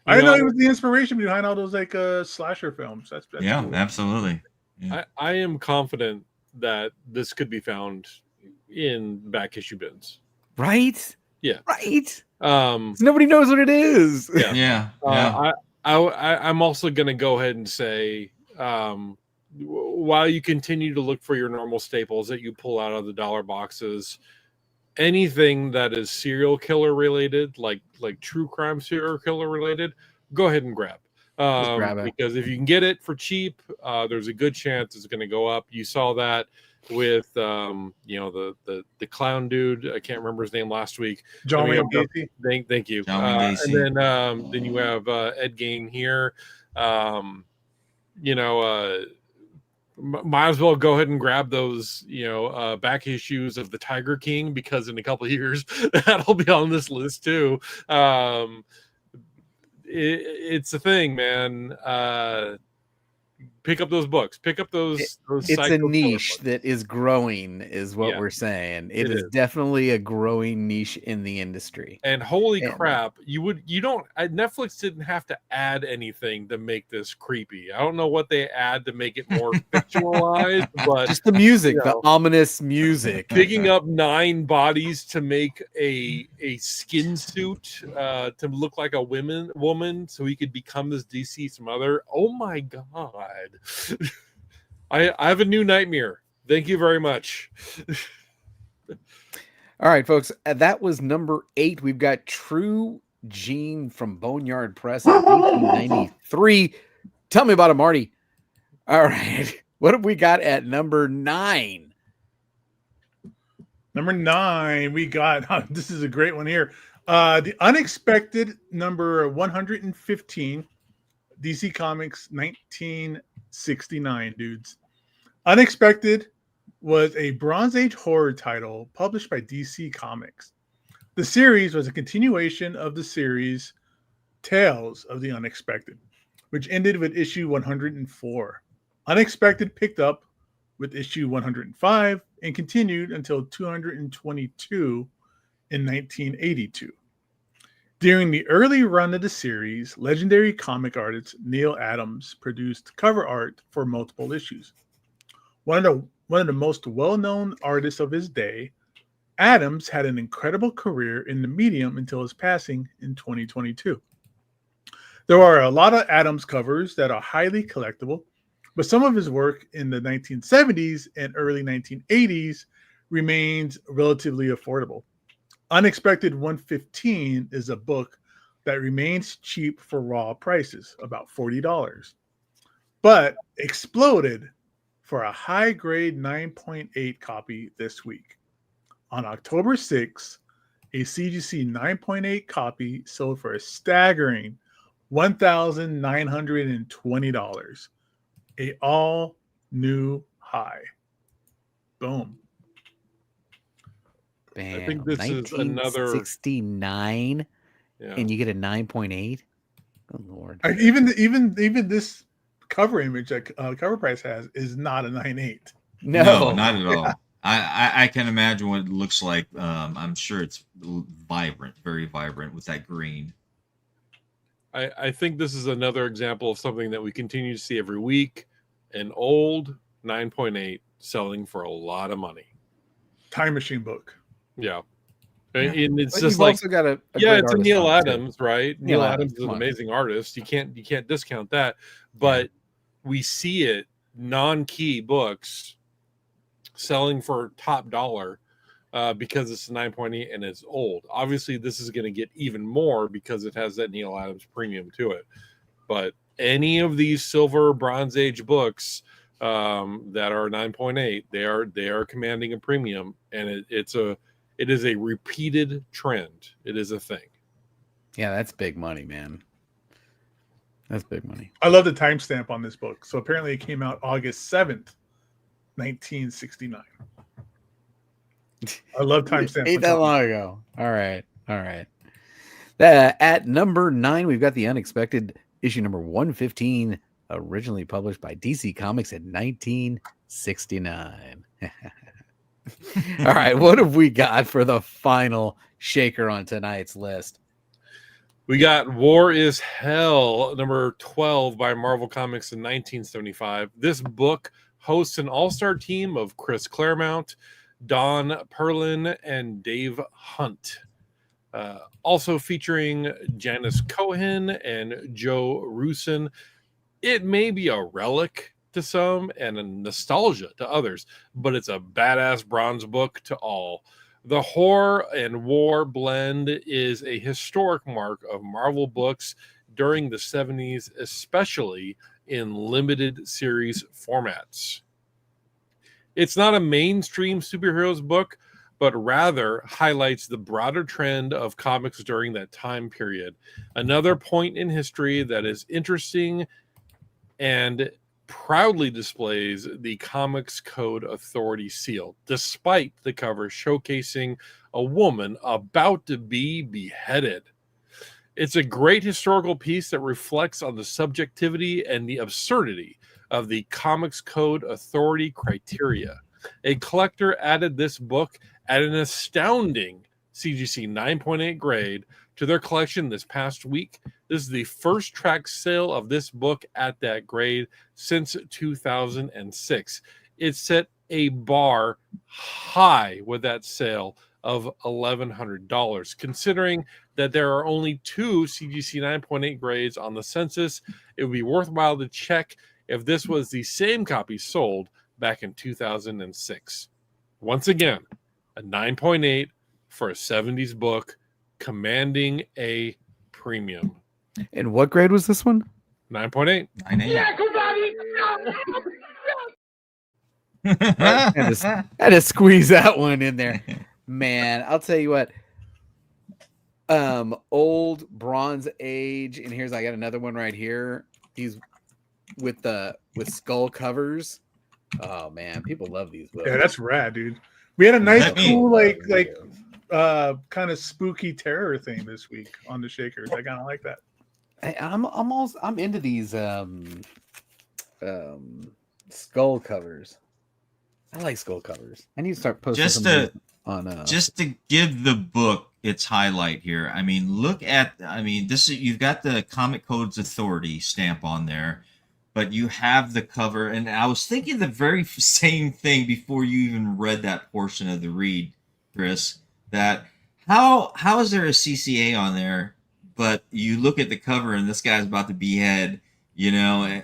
[SPEAKER 4] I didn't know it was the inspiration behind all those like slasher films. That's
[SPEAKER 5] yeah,
[SPEAKER 4] cool.
[SPEAKER 5] Absolutely.
[SPEAKER 2] Yeah. I am confident that this could be found in back issue bins.
[SPEAKER 3] Right?
[SPEAKER 2] Yeah.
[SPEAKER 3] Right. Nobody knows what it is.
[SPEAKER 5] Yeah.
[SPEAKER 2] I'm also gonna go ahead and say, while you continue to look for your normal staples that you pull out of the dollar boxes, anything that is serial killer related, like true crime serial killer related, go ahead and grab. Because if you can get it for cheap, there's a good chance it's going to go up. You saw that with the clown dude. I can't remember his name last week.
[SPEAKER 4] John Wayne Gacy.
[SPEAKER 2] Thank you.
[SPEAKER 5] John Gacy.
[SPEAKER 2] And then you have Ed Gein here. Might as well go ahead and grab those back issues of the Tiger King, because in a couple of years that'll be on this list too. It's a thing, man. Pick up those books. Pick up those.
[SPEAKER 3] It's a niche that is growing, is what we're saying. It is definitely a growing niche in the industry.
[SPEAKER 2] And holy crap, Netflix didn't have to add anything to make this creepy. I don't know what they add to make it more fictionalized, but
[SPEAKER 3] just the music, the ominous music.
[SPEAKER 2] Picking up 9 bodies to make a skin suit to look like a woman, so he could become this deceased mother. Oh my god. I have a new nightmare. Thank you very much.
[SPEAKER 3] All right, folks. That was number 8. We've got True Gein from Boneyard Press in 1893. Tell me about it, Marty. All right. What have we got at number 9?
[SPEAKER 4] Number 9, we got, this is a great one here. The Unexpected, number 115, DC Comics 1969, dudes. Unexpected was a Bronze Age horror title published by DC Comics. The series was a continuation of the series Tales of the Unexpected, which ended with issue 104. Unexpected picked up with issue 105 and continued until 222 in 1982. During the early run of the series, legendary comic artist Neil Adams produced cover art for multiple issues. One of the most well-known artists of his day, Adams had an incredible career in the medium until his passing in 2022. There are a lot of Adams covers that are highly collectible, but some of his work in the 1970s and early 1980s remains relatively affordable. Unexpected 115 is a book that remains cheap for raw prices, about $40, but exploded for a high-grade 9.8 copy this week. On October 6th, a CGC 9.8 copy sold for a staggering $1,920, a all-new high. Boom.
[SPEAKER 3] Bam.
[SPEAKER 2] I think this is another
[SPEAKER 3] 69, and you get a 9.8. Oh Lord!
[SPEAKER 4] Even this cover image that CovrPrice has is not a 9.8.
[SPEAKER 3] No,
[SPEAKER 5] not at all. I can imagine what it looks like. I'm sure it's vibrant, very vibrant with that green.
[SPEAKER 2] I think this is another example of something that we continue to see every week. An old 9.8 selling for a lot of money.
[SPEAKER 4] Time machine book.
[SPEAKER 2] Yeah. And it's
[SPEAKER 3] but
[SPEAKER 2] just
[SPEAKER 3] you've
[SPEAKER 2] like,
[SPEAKER 3] also got
[SPEAKER 2] it's a Neil Adams, right? Neil Adams is an
[SPEAKER 3] come on.
[SPEAKER 2] amazing artist. You can't discount that. But we see it non-key books selling for top dollar because it's a 9.8 and it's old. Obviously, this is going to get even more because it has that Neil Adams premium to it. But any of these silver Bronze Age books that are 9.8, they are commanding a premium, and It is a repeated trend. It is a thing.
[SPEAKER 3] Yeah, that's big money, man. That's big money.
[SPEAKER 4] I love the timestamp on this book. So apparently it came out August 7th, 1969. I love timestamps.
[SPEAKER 3] Ain't that long ago. All right. At number 9, we've got The Unexpected, issue number 115, originally published by DC Comics in 1969. All right, what have we got for the final shaker on tonight's list?
[SPEAKER 2] We got War is Hell, number 12 by Marvel Comics in 1975. This book hosts an all-star team of Chris Claremont, Don Perlin, and Dave Hunt. Also featuring Janice Cohen and Joe Rusin. It may be a relic to some and a nostalgia to others, but it's a badass bronze book to all. The horror and war blend is a historic mark of Marvel books during the 70s, especially in limited series formats. It's not a mainstream superheroes book, but rather highlights the broader trend of comics during that time period. Another point in history that is interesting and proudly displays the Comics Code Authority seal, despite the cover showcasing a woman about to be beheaded. It's a great historical piece that reflects on the subjectivity and the absurdity of the Comics Code Authority criteria. A collector added this book at an astounding CGC 9.8 grade to their collection this past week. This is the first track sale of this book at that grade since 2006. It set a bar high with that sale of $1,100. Considering that there are only 2 CGC 9.8 grades on the census, it would be worthwhile to check if this was the same copy sold back in 2006. Once again, a 9.8 for a 70s book, commanding a premium.
[SPEAKER 3] And what grade was this one?
[SPEAKER 2] 9.8.
[SPEAKER 5] 9.8.
[SPEAKER 3] Had to squeeze that one in there. Man, I'll tell you what. Old Bronze Age, and I got another one right here. He's with skull covers. Oh man, people love these books.
[SPEAKER 4] Yeah, that's rad, dude. We had a nice, cool, kind of spooky terror thing this week on the Shakers. I kind of like that.
[SPEAKER 3] I'm into these skull covers. I like skull covers. I need to start posting
[SPEAKER 5] just to give the book its highlight here. I mean, look at you've got the Comic Codes Authority stamp on there, but you have the cover, and I was thinking the very same thing before you even read that portion of the read, Chris. That how is there a CCA on there? But you look at the cover, and this guy's about to behead,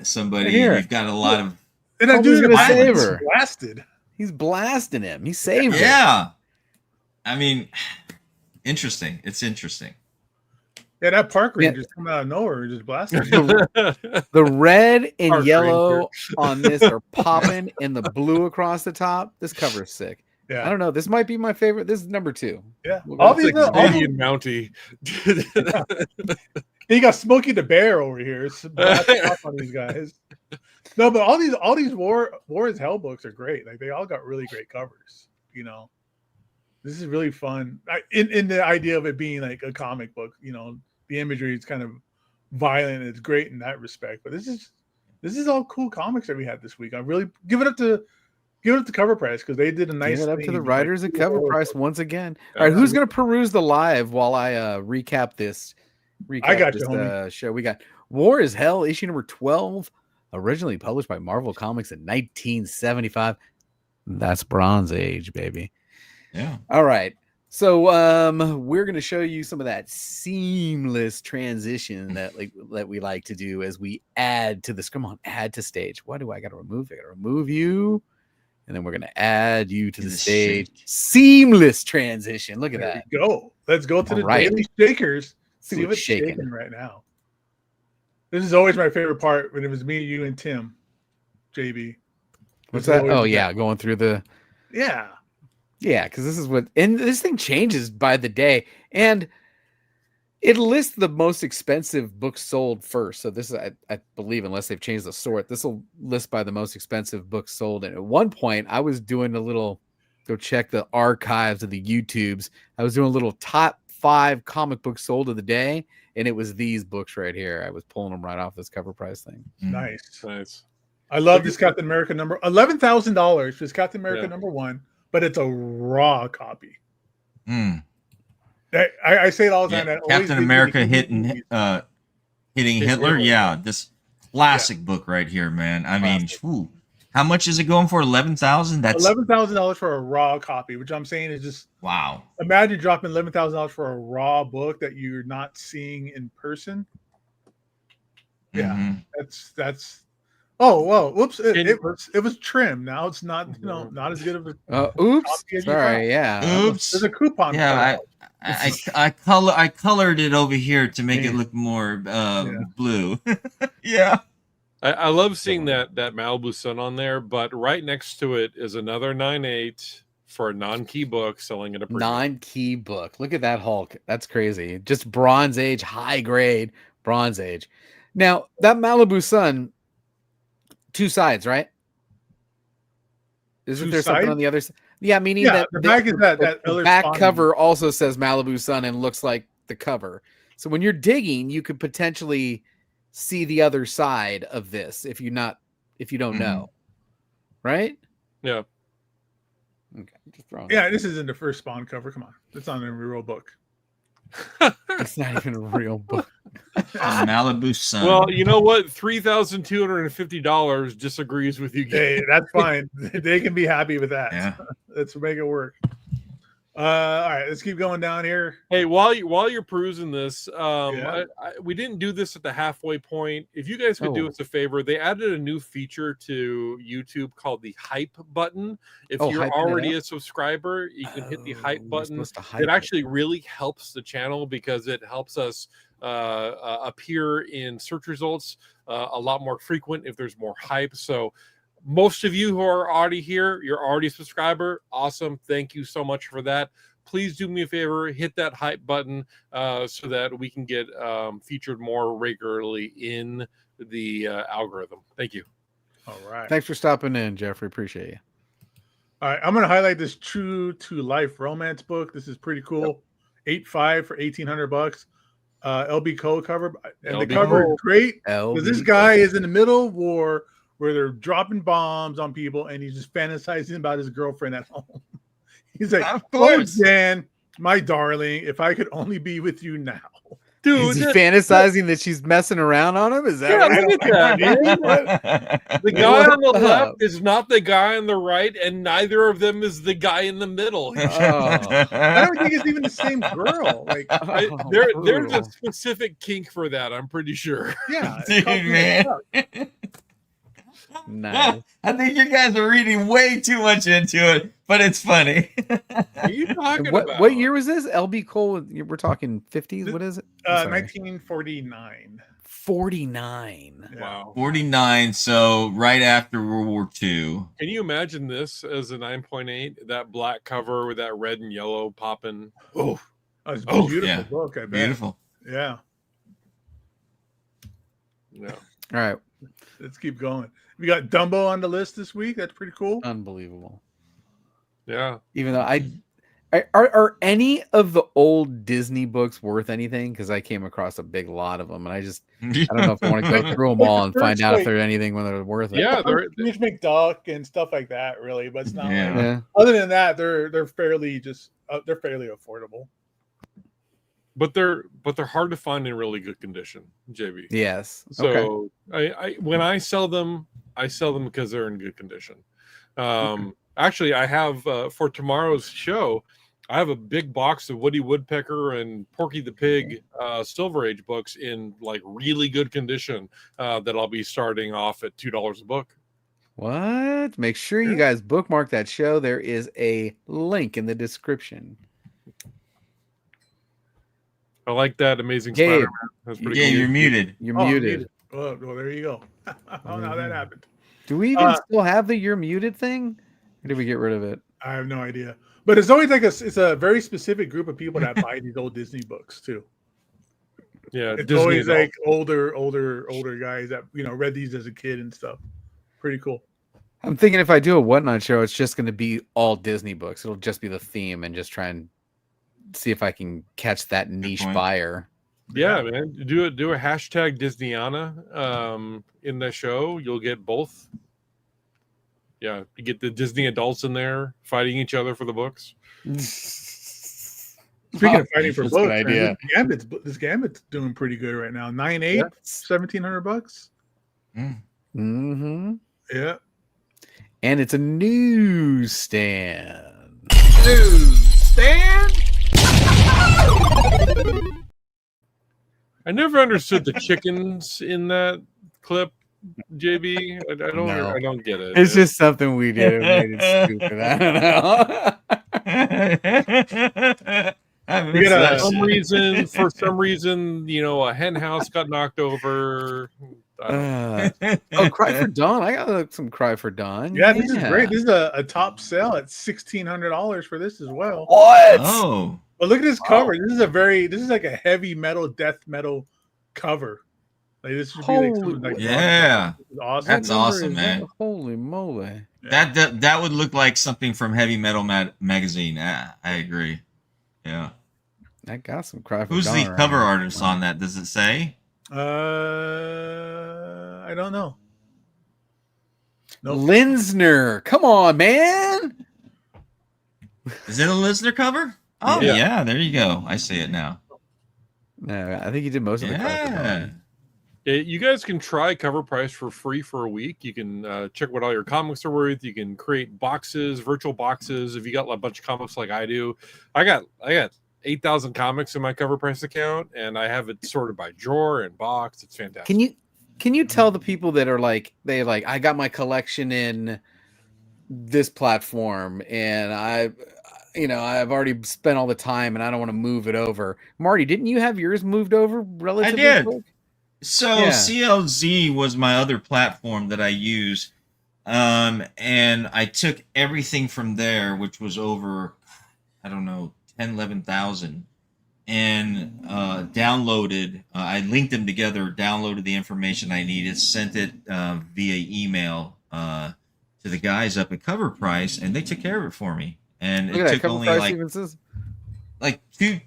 [SPEAKER 5] somebody.
[SPEAKER 3] Here.
[SPEAKER 5] You've got a lot of.
[SPEAKER 4] And that dude's
[SPEAKER 3] gonna save her.
[SPEAKER 4] Blasted.
[SPEAKER 3] He's blasting him. He saved her.
[SPEAKER 5] Yeah. I mean, interesting. It's interesting.
[SPEAKER 4] Yeah, that park ranger just come out of nowhere and just blasted.
[SPEAKER 3] The red and
[SPEAKER 4] Park
[SPEAKER 3] yellow
[SPEAKER 4] ranger.
[SPEAKER 3] on this are popping, and the blue across the top. This cover is sick.
[SPEAKER 4] Yeah,
[SPEAKER 3] I don't know. This might be my favorite. This is number 2.
[SPEAKER 4] Yeah,
[SPEAKER 2] All these Canadian Mountie.
[SPEAKER 4] You got Smokey the Bear over here. On these guys. No, but all these war is Hell books are great. Like they all got really great covers. This is really fun. In the idea of it being like a comic book, the imagery is kind of violent. It's great in that respect. But this is all cool comics that we had this week. I really give it up to Cover Price because they did a nice.
[SPEAKER 3] Give it up
[SPEAKER 4] thing.
[SPEAKER 3] to the writers at Cover Price once again. All right, who's going to peruse the live while I recap this?
[SPEAKER 4] I got you, homie.
[SPEAKER 3] Show. We got War is Hell, issue number 12, originally published by Marvel Comics in 1975. That's Bronze Age, baby.
[SPEAKER 5] Yeah.
[SPEAKER 3] All right. So we're going to show you some of that seamless transition that we like to do as we add to this. Come on, add to stage. Why do I got to remove? I got to remove you, and then we're going to add you to the stage. Seamless transition. Look at that.
[SPEAKER 4] Go. Let's go to the Daily Shakers. See what's shaking right now. This is always my favorite part when it was me, you, and Tim. JB.
[SPEAKER 3] What's that? Oh yeah, going through the.
[SPEAKER 4] Yeah.
[SPEAKER 3] Yeah, because this is what, and this thing changes by the day, and it lists the most expensive books sold first. So this is, I believe, unless they've changed the sort, this will list by the most expensive books sold. And at one point, I was doing a little, go check the archives of the YouTubes. I was doing a little top 5 comic books sold of the day, and it was these books right here. I was pulling them right off this cover price thing.
[SPEAKER 4] Nice. I love this Captain America number $11,000. This Captain America number 1, but it's a raw copy. I say it all the time.
[SPEAKER 5] Captain America hitting Hitler. Yeah, this classic book right here, man. I mean, how much is it going for? 11,000. That's
[SPEAKER 4] $11,000 for a raw copy, which I'm saying is just
[SPEAKER 5] wow.
[SPEAKER 4] Imagine dropping $11,000 for a raw book that you're not seeing in person. Yeah, that's. Oh, whoa! Whoops! It was trim. Now it's not. Not as good of a.
[SPEAKER 3] Oops! Sorry. Yeah.
[SPEAKER 5] Oops.
[SPEAKER 4] There's a coupon.
[SPEAKER 5] Yeah, I colored it over here to make it look more blue. Yeah.
[SPEAKER 2] I love seeing that Malibu Sun on there, but right next to it is another 9.8 for a non-key book selling at a
[SPEAKER 3] non-key book. Look at that Hulk. That's crazy. Just Bronze Age, high grade Bronze Age. Now that Malibu Sun. 2 sides, right? Isn't there something on the other side? Yeah, meaning that
[SPEAKER 4] the back is that
[SPEAKER 3] the back cover also says Malibu Sun and looks like the cover. So when you're digging, you could potentially see the other side of this if you don't know, right?
[SPEAKER 2] Yeah.
[SPEAKER 3] Okay, just throwing.
[SPEAKER 4] Yeah, this isn't the first Spawn cover. Come on, it's not a real book.
[SPEAKER 3] It's not even a real book.
[SPEAKER 5] Malibu Sun.
[SPEAKER 2] Well, you know what? $3,250 disagrees with you.
[SPEAKER 4] Hey, that's fine. They can be happy with that.
[SPEAKER 5] Yeah.
[SPEAKER 4] Let's make it work. All right, let's keep going down here.
[SPEAKER 2] Hey, while you're perusing this, we didn't do this at the halfway point. If you guys could do us a favor, they added a new feature to YouTube called the hype button. If you're already a subscriber, you can hit the hype button. It actually really helps the channel because it helps us appear in search results a lot more frequent if there's more hype. So most of you who are already here, you're already a subscriber. Awesome. Thank you so much for that. Please do me a favor, hit that hype button so that we can get featured more regularly in the algorithm. Thank you.
[SPEAKER 4] All right.
[SPEAKER 3] Thanks for stopping in, Jeffrey. Appreciate you.
[SPEAKER 4] All right. I'm going to highlight this True to Life romance book. This is pretty cool. 8.5 for $1,800. LB Code cover. And the cover is great because this guy is in the middle of war where they're dropping bombs on people, and he's just fantasizing about his girlfriend at home. He's like, "Oh, Jan, my darling, if I could only be with you now."
[SPEAKER 3] Dude, is he fantasizing that she's messing around on him? Is that
[SPEAKER 2] look at that? The guy on the left is not the guy on the right, and neither of them is the guy in the middle.
[SPEAKER 4] I don't think it's even the same girl. Like,
[SPEAKER 2] there's a specific kink for that. I'm pretty sure.
[SPEAKER 4] Yeah,
[SPEAKER 5] dude, man.
[SPEAKER 3] Nice.
[SPEAKER 5] I think you guys are reading way too much into it, but it's funny.
[SPEAKER 2] What are you talking about?
[SPEAKER 3] What year was this? LB Cole, we're talking 50s. What is it?
[SPEAKER 4] 1949.
[SPEAKER 3] 49.
[SPEAKER 2] Wow.
[SPEAKER 5] 49, so right after World War II.
[SPEAKER 2] Can you imagine this as a 9.8? That black cover with that red and yellow popping.
[SPEAKER 4] Oh, it's a beautiful book, I bet.
[SPEAKER 5] Beautiful.
[SPEAKER 4] Yeah.
[SPEAKER 2] Yeah. All
[SPEAKER 3] right.
[SPEAKER 4] Let's keep going. We got Dumbo on the list this week. That's pretty cool.
[SPEAKER 3] Unbelievable.
[SPEAKER 2] Yeah.
[SPEAKER 3] Even though are any of the old Disney books worth anything? Because I came across a big lot of them, and I don't know if I want to go through them all and find out if there's anything when they're worth it.
[SPEAKER 2] Yeah,
[SPEAKER 4] they're McDuck and stuff like that, really. But it's not.
[SPEAKER 5] Yeah.
[SPEAKER 4] Like, other than that, they're fairly affordable.
[SPEAKER 2] But they're hard to find in really good condition, JB.
[SPEAKER 3] Yes.
[SPEAKER 2] So when I sell them because they're in good condition. Actually, I have for tomorrow's show, I have a big box of Woody Woodpecker and Porky the Pig Silver Age books in like really good condition that I'll be starting off at $2 a book.
[SPEAKER 3] What? Make sure you guys bookmark that show. There is a link in the description.
[SPEAKER 2] I like that. Amazing Spider-Man. That's pretty cool.
[SPEAKER 5] You're muted.
[SPEAKER 3] You're muted.
[SPEAKER 4] Well, there you go. I don't know how that happened.
[SPEAKER 3] Do we even still have the "you're muted" thing? Or did we get rid of it?
[SPEAKER 4] I have no idea. But it's always like it's a very specific group of people that buy these old Disney books too.
[SPEAKER 2] Yeah,
[SPEAKER 4] It's
[SPEAKER 2] Disney
[SPEAKER 4] always
[SPEAKER 2] adult.
[SPEAKER 4] like older guys that read these as a kid and stuff. Pretty cool.
[SPEAKER 3] I'm thinking if I do a Whatnot show, it's just going to be all Disney books. It'll just be the theme and just try and see if I can catch that niche
[SPEAKER 5] point.
[SPEAKER 3] buyer.
[SPEAKER 2] Yeah, man. Do a hashtag Disneyana in the show. You'll get both. Yeah, you get the Disney adults in there fighting each other for the books.
[SPEAKER 4] Speaking of fighting for
[SPEAKER 3] that's
[SPEAKER 4] books,
[SPEAKER 3] a good idea.
[SPEAKER 4] man, this Gambit's doing pretty good right now. 9.8, $1,700.
[SPEAKER 3] Mm-hmm.
[SPEAKER 4] Yeah.
[SPEAKER 3] And it's a newsstand.
[SPEAKER 2] I never understood the chickens in that clip, JB. I don't get it.
[SPEAKER 3] It's just something we did. It made it stupid. I don't know.
[SPEAKER 2] For some reason, a hen house got knocked over.
[SPEAKER 3] Cry for Dawn. I got some Cry for Dawn.
[SPEAKER 4] Yeah, this is great. This is a top sale at $1,600 for this as well.
[SPEAKER 3] What?
[SPEAKER 5] Oh,
[SPEAKER 4] But look at this cover. This is like a heavy metal, death metal cover. Like this should be like something like
[SPEAKER 5] yeah.
[SPEAKER 4] awesome.
[SPEAKER 5] That's awesome, man.
[SPEAKER 3] Holy moly!
[SPEAKER 5] That would look like something from Heavy Metal magazine. I agree. Yeah.
[SPEAKER 3] I got some Cry for
[SPEAKER 5] Who's
[SPEAKER 3] Dawn.
[SPEAKER 5] the cover artist on that? Does it say?
[SPEAKER 4] I don't know. Nope.
[SPEAKER 3] Linsner. Come on, man.
[SPEAKER 5] Is it a Lisner cover? Oh yeah, there you go. I see it now.
[SPEAKER 3] No, I think he did most of the Cry for Dawn.
[SPEAKER 2] Yeah, you guys can try CovrPrice for free for a week. You can check what all your comics are worth. You can create boxes, virtual boxes. If you got a bunch of comics like I do, I got 8,000 comics in my CovrPrice account, and I have it sorted by drawer and box. It's fantastic.
[SPEAKER 3] Can you tell the people that are like I got my collection in this platform and I've already spent all the time and I don't want to move it over. Marty, didn't you have yours moved over relatively
[SPEAKER 5] I did.
[SPEAKER 3] quick?
[SPEAKER 5] So CLZ was my other platform that I use. And I took everything from there, which was over, 11,000, and downloaded. I linked them together, downloaded the information I needed, sent it via email to the guys up at CovrPrice, and they took care of it for me. And it took only like 2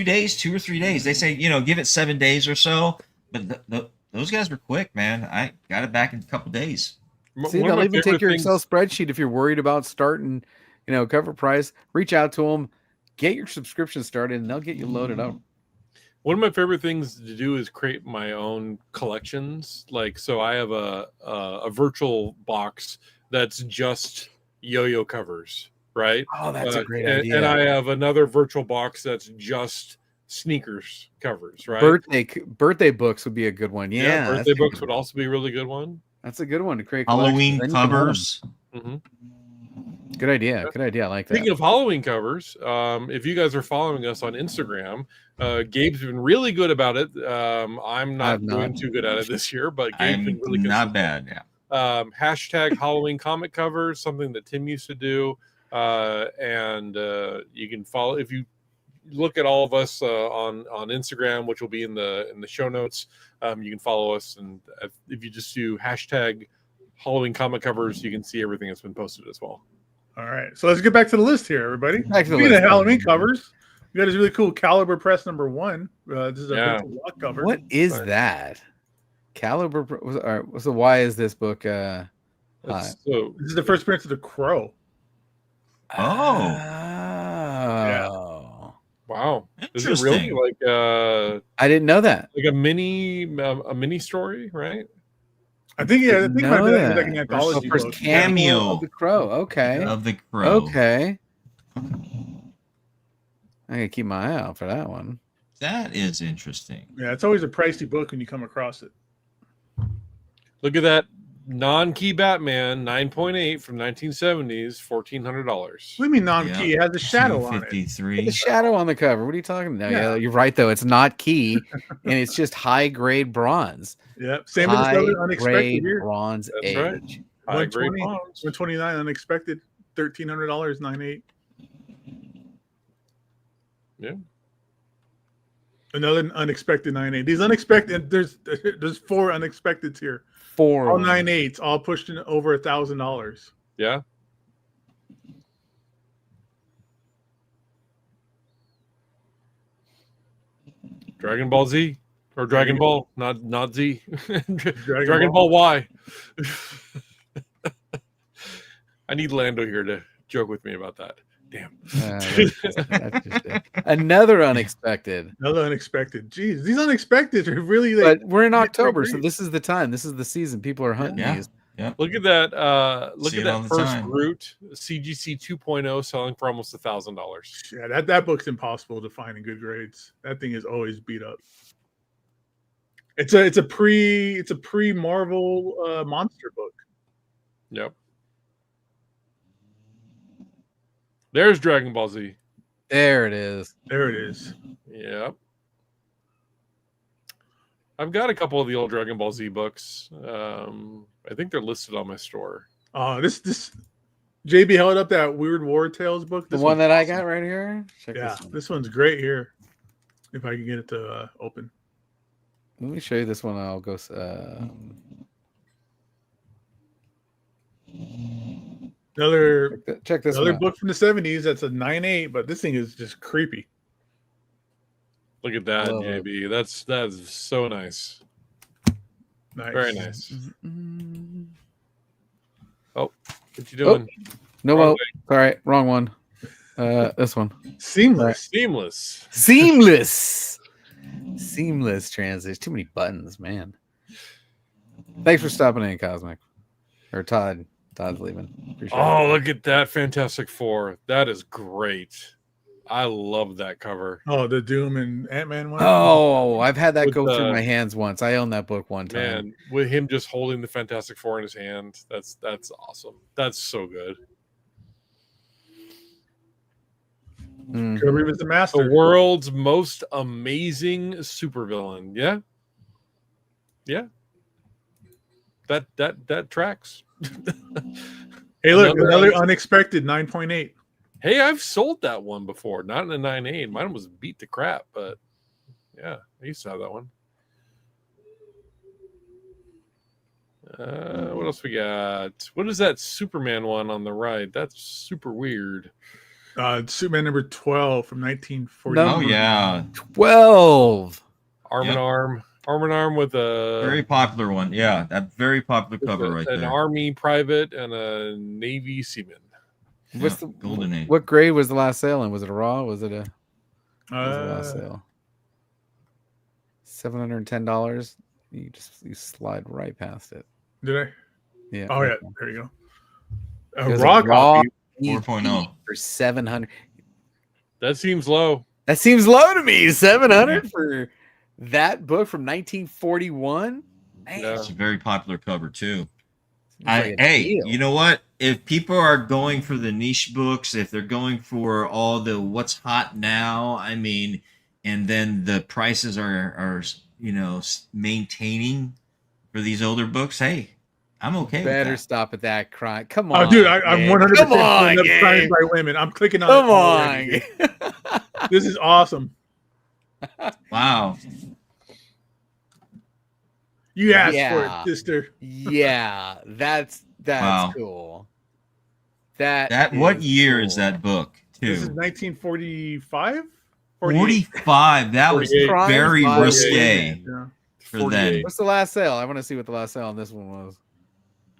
[SPEAKER 5] days, 2 or 3 days. They say, give it 7 days or so. But those guys were quick, man. I got it back in a couple days.
[SPEAKER 3] See, they'll even take your Excel spreadsheet if you're worried about starting, CovrPrice. Reach out to them, get your subscription started, and they'll get you loaded up.
[SPEAKER 2] One of my favorite things to do is create my own collections. So I have a virtual box that's just yo-yo covers, right?
[SPEAKER 3] Oh, that's a great idea.
[SPEAKER 2] And I have another virtual box that's just sneakers covers, right?
[SPEAKER 3] Birthday books would be a good one. Yeah,
[SPEAKER 2] birthday books would also be a really good one.
[SPEAKER 3] That's a good one to create.
[SPEAKER 5] Halloween covers.
[SPEAKER 2] Mm-hmm.
[SPEAKER 3] Good idea. Good idea. I like that.
[SPEAKER 2] Speaking of Halloween covers, if you guys are following us on Instagram, Gabe's been really good about it. I'm not doing too good at it this year, but Gabe's been really good.
[SPEAKER 5] Not bad, yeah.
[SPEAKER 2] Hashtag Halloween comic covers, something that Tim used to do, and you can follow if you look at all of us on Instagram, which will be in the show notes. You can follow us, and if you just do hashtag Halloween comic covers, you can see everything that's been posted as well.
[SPEAKER 4] All right, so let's get back to the list here, everybody.
[SPEAKER 3] Back to the
[SPEAKER 4] Speaking
[SPEAKER 3] list.
[SPEAKER 4] of Halloween covers, we got this really cool Caliber Press #1. This is a virtual block cover.
[SPEAKER 3] What is that? Caliber. So why is this book?
[SPEAKER 2] So
[SPEAKER 4] this is the first appearance of the Crow.
[SPEAKER 2] Wow. Is it
[SPEAKER 5] Interesting.
[SPEAKER 2] really
[SPEAKER 3] I didn't know that.
[SPEAKER 2] like a mini story, right?
[SPEAKER 4] I think it might be like an anthology
[SPEAKER 3] First
[SPEAKER 4] book.
[SPEAKER 3] cameo of the Crow. Okay.
[SPEAKER 5] Of the Crow.
[SPEAKER 3] Okay. I gotta keep my eye out for that one.
[SPEAKER 5] That is interesting.
[SPEAKER 4] Yeah, it's always a pricey book when you come across it.
[SPEAKER 2] Look at that non-key Batman 9.8 from 1970s, $1,400.
[SPEAKER 4] What do you mean non-key? It has a shadow on it.
[SPEAKER 5] 253.
[SPEAKER 3] The shadow on the cover. What are you talking about? Yeah, you're right though. It's not key, and it's just high grade bronze.
[SPEAKER 4] Yep. Same as the other unexpected here.
[SPEAKER 3] Bronze
[SPEAKER 2] That's
[SPEAKER 3] age.
[SPEAKER 2] right. High grade bonds.
[SPEAKER 4] 129 unexpected, $1,300, 9.8. Another unexpected 9.8. These unexpected. There's 4 unexpecteds here.
[SPEAKER 3] 4
[SPEAKER 4] all 9.8s, all pushed in over $1,000.
[SPEAKER 2] Yeah. Dragon Ball Z or Dragon Ball, not Z. Dragon Ball Y. I need Lando here to joke with me about that. Damn.
[SPEAKER 3] That's just it. Another unexpected.
[SPEAKER 4] Another unexpected. Jeez, these unexpected are really.
[SPEAKER 3] But we're in October, so this is the time. This is the season. People are hunting these.
[SPEAKER 5] Yeah.
[SPEAKER 2] Look at that. Look at that first
[SPEAKER 5] time.
[SPEAKER 2] Groot CGC 2.0 selling for almost $1,000.
[SPEAKER 4] Yeah, that book's impossible to find in good grades. That thing is always beat up. It's a pre Marvel monster book.
[SPEAKER 2] Yep. There's Dragon Ball Z.
[SPEAKER 3] There it is.
[SPEAKER 4] There it is.
[SPEAKER 2] Yep. I've got a couple of the old Dragon Ball Z books. I think they're listed on my store.
[SPEAKER 4] This JB held up that Weird War Tales book.
[SPEAKER 3] The one that I got right here. Check
[SPEAKER 4] this one's great here. If I can get it to open.
[SPEAKER 3] Let me show you this one. I'll go. Check this.
[SPEAKER 4] Another book from the 70s. That's a 9.8, but this thing is just creepy.
[SPEAKER 2] Look at that, JB. That's so nice.
[SPEAKER 4] Nice.
[SPEAKER 2] Very nice. Oh, what you doing?
[SPEAKER 3] No, sorry, wrong one. This one.
[SPEAKER 4] Seamless
[SPEAKER 3] transition. Too many buttons, man. Thanks for stopping in, Cosmic. Or Todd. Todd's leaving. Appreciate it.
[SPEAKER 2] Look at that Fantastic Four. That is great. I love that cover.
[SPEAKER 4] Oh, the Doom and Ant-Man one?
[SPEAKER 3] Oh, I've had that go through my hands once. I own that book one time.
[SPEAKER 2] Man, with him just holding the Fantastic Four in his hand, that's awesome. That's so good.
[SPEAKER 4] Kirby was the master.
[SPEAKER 2] The world's most amazing supervillain. Yeah. Yeah. That tracks.
[SPEAKER 4] Hey, look, another unexpected 9.8.
[SPEAKER 2] Hey, I've sold that one before. Not in a 9.8. Mine was beat to crap, but yeah, I used to have that one. What else we got? What is that Superman one on the right? That's super weird.
[SPEAKER 4] Superman number 12 from 1940.
[SPEAKER 5] Oh yeah,
[SPEAKER 3] 12.
[SPEAKER 2] Arm in arm with a
[SPEAKER 5] very popular one. Yeah, that very popular cover right there.
[SPEAKER 2] An army private and a Navy seaman.
[SPEAKER 3] What's the
[SPEAKER 5] Golden Age?
[SPEAKER 3] What grade was the last sale in? Was it a raw? Was it a last sale? $710. You slide right past it.
[SPEAKER 4] Did I?
[SPEAKER 3] Yeah.
[SPEAKER 4] Oh yeah, there you go. A raw copy
[SPEAKER 5] 4.0
[SPEAKER 3] for 700.
[SPEAKER 2] That seems low.
[SPEAKER 3] That seems low to me. 700 for that book from 1941.
[SPEAKER 5] It's a very popular cover too.
[SPEAKER 3] Deal.
[SPEAKER 5] You know what? If people are going for the niche books, if they're going for all the what's hot now, I mean, and then the prices are maintaining for these older books, hey, I'm okay with that.
[SPEAKER 3] Better stop at that cry. Come on.
[SPEAKER 4] Oh, dude, I'm 100%
[SPEAKER 3] Come on,
[SPEAKER 4] signed by women. I'm clicking on
[SPEAKER 3] it.
[SPEAKER 4] Come on. This is awesome.
[SPEAKER 5] Wow.
[SPEAKER 4] You asked for it, sister.
[SPEAKER 3] Yeah, that's
[SPEAKER 5] wow.
[SPEAKER 3] Cool.
[SPEAKER 5] What year is that book? Too?
[SPEAKER 4] This is 1945.
[SPEAKER 5] 45. That was very risque for them.
[SPEAKER 3] What's the last sale? I want to see what the last sale on this one was.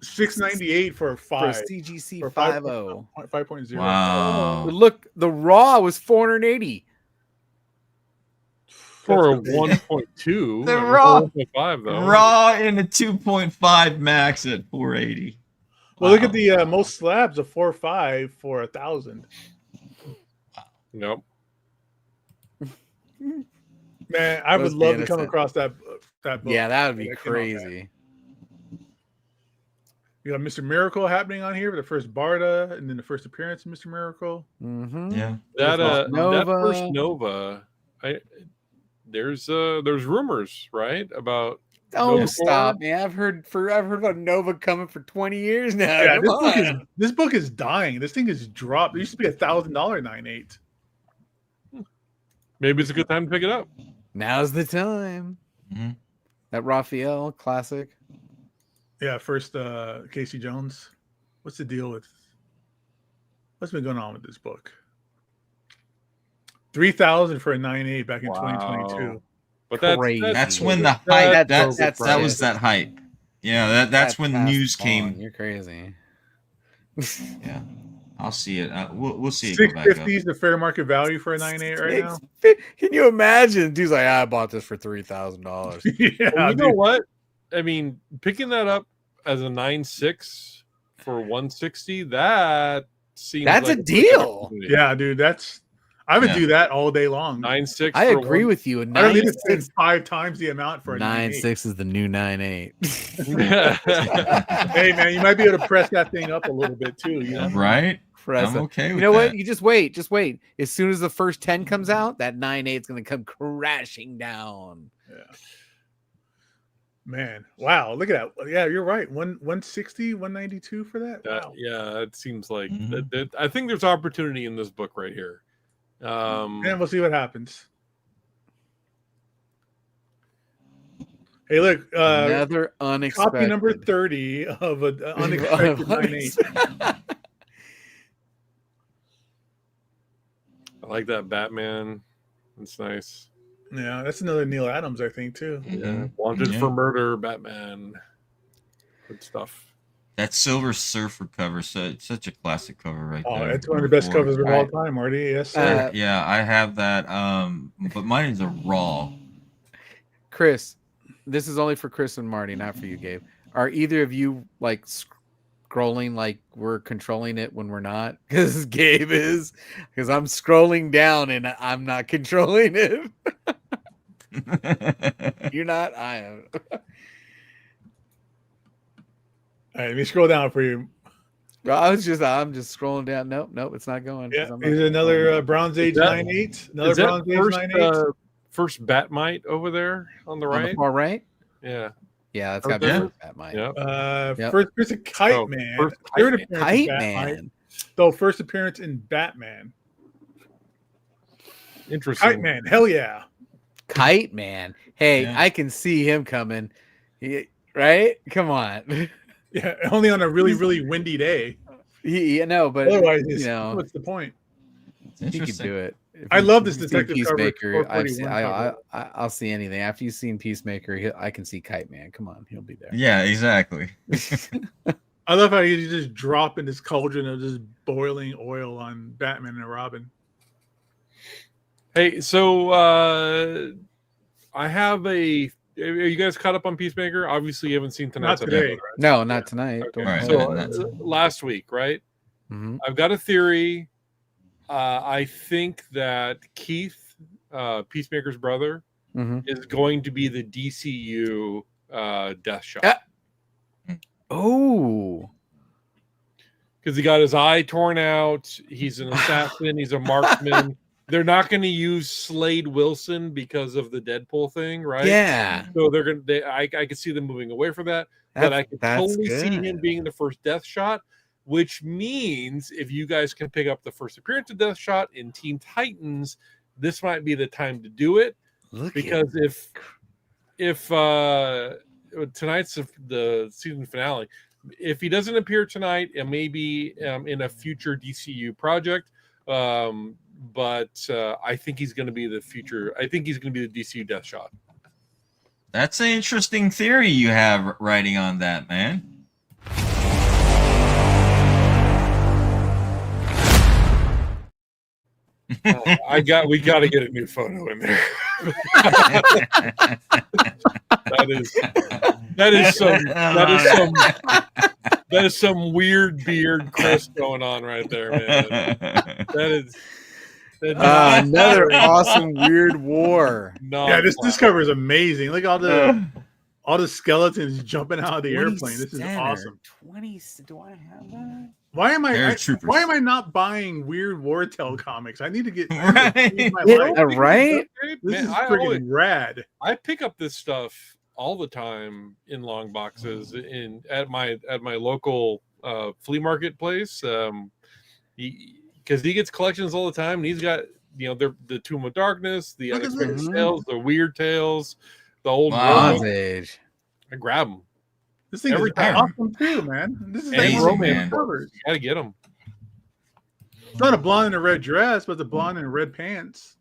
[SPEAKER 4] $698 for a 5.
[SPEAKER 3] For a CGC 5.0.
[SPEAKER 4] 5.0.
[SPEAKER 5] Wow.
[SPEAKER 3] Look, the raw was $480.
[SPEAKER 2] For a 1.2.
[SPEAKER 5] The raw
[SPEAKER 2] 1.5 though.
[SPEAKER 5] Raw in a 2.5 max at 480.
[SPEAKER 4] Well, look at the most slabs of 4.5 for 1,000.
[SPEAKER 2] Nope.
[SPEAKER 4] Man, I would love to come across that book.
[SPEAKER 3] Yeah, that would be crazy.
[SPEAKER 4] You got Mr. Miracle happening on here for the first Barda, and then the first appearance of Mr. Miracle.
[SPEAKER 3] Mm-hmm.
[SPEAKER 5] Yeah,
[SPEAKER 2] that first Nova. There's rumors, right, about.
[SPEAKER 3] Don't stop, man! I've heard about Nova coming for 20 years now.
[SPEAKER 4] Yeah, this book is dying. This thing is dropped. It used to be $1,000 9.8.
[SPEAKER 2] Maybe it's a good time to pick it up.
[SPEAKER 3] Now's the time.
[SPEAKER 5] Mm-hmm.
[SPEAKER 3] That Raphael classic.
[SPEAKER 4] Yeah, first Casey Jones. What's the deal with what's been going on with this book? 3,000 for a 9.8 back in 2022.
[SPEAKER 2] But
[SPEAKER 5] that's when the hype. That was that hype. Yeah, that's when the news came.
[SPEAKER 3] You're crazy.
[SPEAKER 5] Yeah, I'll see it. We'll see it.
[SPEAKER 4] 650 is the fair market value for a 9.8 right now.
[SPEAKER 3] Can you imagine? Dude's like, I bought this for $3,000.
[SPEAKER 4] Yeah,
[SPEAKER 2] well, you know what? I mean, picking that up as a 9.6 for 160, that seems
[SPEAKER 3] that's
[SPEAKER 2] like
[SPEAKER 3] a deal.
[SPEAKER 4] Yeah, dude, I would do that all day long.
[SPEAKER 2] 9.6.
[SPEAKER 3] I agree with you.
[SPEAKER 4] I don't need to spend 5 times the amount for a
[SPEAKER 3] 9.6 is the new
[SPEAKER 4] 9.8. Hey man, you might be able to press that thing up a little bit too. You know?
[SPEAKER 5] Right?
[SPEAKER 3] I'm
[SPEAKER 5] okay with
[SPEAKER 3] you know
[SPEAKER 5] that.
[SPEAKER 3] what? You just wait. Just wait. As soon as the first 10 comes out, that 9.8 is going to come crashing down.
[SPEAKER 4] Yeah. Man, wow! Look at that. Yeah, you're right. 160, 192 for that. Wow.
[SPEAKER 2] Yeah, it seems like that. I think there's opportunity in this book right here.
[SPEAKER 4] And we'll see what happens. Hey, look!
[SPEAKER 3] Another unexpected
[SPEAKER 4] copy number 30 of an unexpected 9.8.
[SPEAKER 2] I like that Batman. It's nice.
[SPEAKER 4] Yeah, that's another Neil Adams, I think, too.
[SPEAKER 2] Yeah, Wanted for Murder, Batman. Good stuff.
[SPEAKER 5] That Silver Surfer cover, such a classic cover right there.
[SPEAKER 4] It's one of the best covers of all time, Marty. Yes, sir.
[SPEAKER 5] Yeah, I have that. But mine is a raw.
[SPEAKER 3] Chris, this is only for Chris and Marty, not for you, Gabe. Are either of you like scrolling like we're controlling it when we're not? Because Gabe is. Because I'm scrolling down and I'm not controlling it. You're not. I am.
[SPEAKER 4] All right, let me scroll down for you.
[SPEAKER 3] Well, I'm just scrolling down. Nope, it's not going.
[SPEAKER 4] Yeah, here's another Bronze Age 9.8. Another Bronze Age 9.8.
[SPEAKER 2] First Batmite over there on the right.
[SPEAKER 3] On the far right.
[SPEAKER 2] Yeah.
[SPEAKER 3] Yeah, that's got to be Batmite.
[SPEAKER 2] Yep.
[SPEAKER 4] First appearance in Kite Man. Third appearance
[SPEAKER 3] Kite
[SPEAKER 4] in
[SPEAKER 3] Man.
[SPEAKER 4] So first appearance in Batman.
[SPEAKER 2] Interesting.
[SPEAKER 4] Kite Man, hell yeah.
[SPEAKER 3] Kite Man. Hey, I can see him coming. Right? Come on.
[SPEAKER 4] Yeah, only on a really, really windy day.
[SPEAKER 3] But
[SPEAKER 4] otherwise, what's the point?
[SPEAKER 3] He could do it.
[SPEAKER 4] I love this detective
[SPEAKER 3] Peacemaker. I'll see anything. After you've seen Peacemaker, I can see Kite Man. Come on, he'll be there.
[SPEAKER 5] Yeah, exactly.
[SPEAKER 4] I love how you just drop in this cauldron of just boiling oil on Batman and Robin.
[SPEAKER 2] Hey, so I have a. Are you guys caught up on Peacemaker? Obviously, you haven't seen tonight's
[SPEAKER 4] not today.
[SPEAKER 2] episode, right?
[SPEAKER 3] No, not tonight.
[SPEAKER 2] Okay.
[SPEAKER 5] Right.
[SPEAKER 2] So last week, right?
[SPEAKER 3] Mm-hmm.
[SPEAKER 2] I've got a theory. I think that Keith, Peacemaker's brother, is going to be the DCU Death Shot.
[SPEAKER 3] Oh.
[SPEAKER 2] Because he got his eye torn out. He's an assassin. He's a marksman. They're not going to use Slade Wilson because of the Deadpool thing, right?
[SPEAKER 3] Yeah.
[SPEAKER 2] So they're going to. I could see them moving away from that. But I could totally see him being the first Death Shot, which means if you guys can pick up the first appearance of Death Shot in Teen Titans, this might be the time to do it. Because if tonight's the season finale, if he doesn't appear tonight, it may be in a future DCU project. But I think he's going to be the future. I think he's going to be the DCU Death Shot.
[SPEAKER 5] That's an interesting theory you have writing on that, man.
[SPEAKER 2] We got to get a new photo in there. that is some weird beard Chris going on right there, man.
[SPEAKER 3] Another awesome weird war.
[SPEAKER 4] This cover is amazing. Look at all the skeletons jumping out of the airplane. This is awesome.
[SPEAKER 3] 20. Do I have that?
[SPEAKER 4] Why am I not buying Weird Wartale comics? I need to get
[SPEAKER 3] right.
[SPEAKER 4] This is freaking rad.
[SPEAKER 2] I pick up this stuff all the time in long boxes at my local flea market place. Because he gets collections all the time, and he's got the Tomb of Darkness, the
[SPEAKER 4] Look at
[SPEAKER 2] Unexpected
[SPEAKER 3] this.
[SPEAKER 2] Tales, the Weird Tales, the old
[SPEAKER 5] Wow.
[SPEAKER 3] Bronze Age.
[SPEAKER 2] I grab them.
[SPEAKER 4] This thing
[SPEAKER 2] Every
[SPEAKER 4] is
[SPEAKER 2] time.
[SPEAKER 4] awesome too, man. This is like
[SPEAKER 5] Amazing,
[SPEAKER 4] romance
[SPEAKER 5] man.
[SPEAKER 4] covers.
[SPEAKER 2] You gotta get them.
[SPEAKER 4] It's not a blonde in a red dress, but it's a blonde in red pants.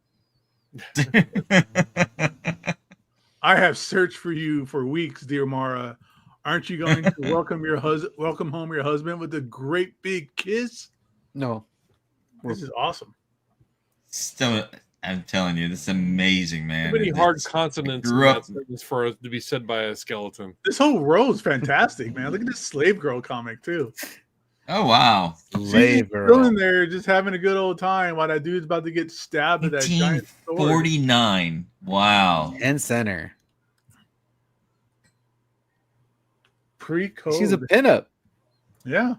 [SPEAKER 4] I have searched for you for weeks, dear Mara. Aren't you going to welcome home your husband with a great big kiss?
[SPEAKER 3] No.
[SPEAKER 4] This is awesome.
[SPEAKER 5] Still, I'm telling you, this is amazing, man.
[SPEAKER 2] Too many hard
[SPEAKER 5] It's-
[SPEAKER 2] consonants in
[SPEAKER 5] grew
[SPEAKER 2] that
[SPEAKER 5] up-
[SPEAKER 2] sentence for it to be said by a skeleton.
[SPEAKER 4] This whole row is fantastic, man. Look at this slave girl comic too.
[SPEAKER 5] Oh wow.
[SPEAKER 3] Slave
[SPEAKER 4] She's
[SPEAKER 3] girl.
[SPEAKER 4] still in there just having a good old time while that dude's about to get stabbed with that giant sword.
[SPEAKER 5] 1949. Wow.
[SPEAKER 3] And center.
[SPEAKER 4] Pre-code.
[SPEAKER 3] She's a pinup.
[SPEAKER 4] Yeah.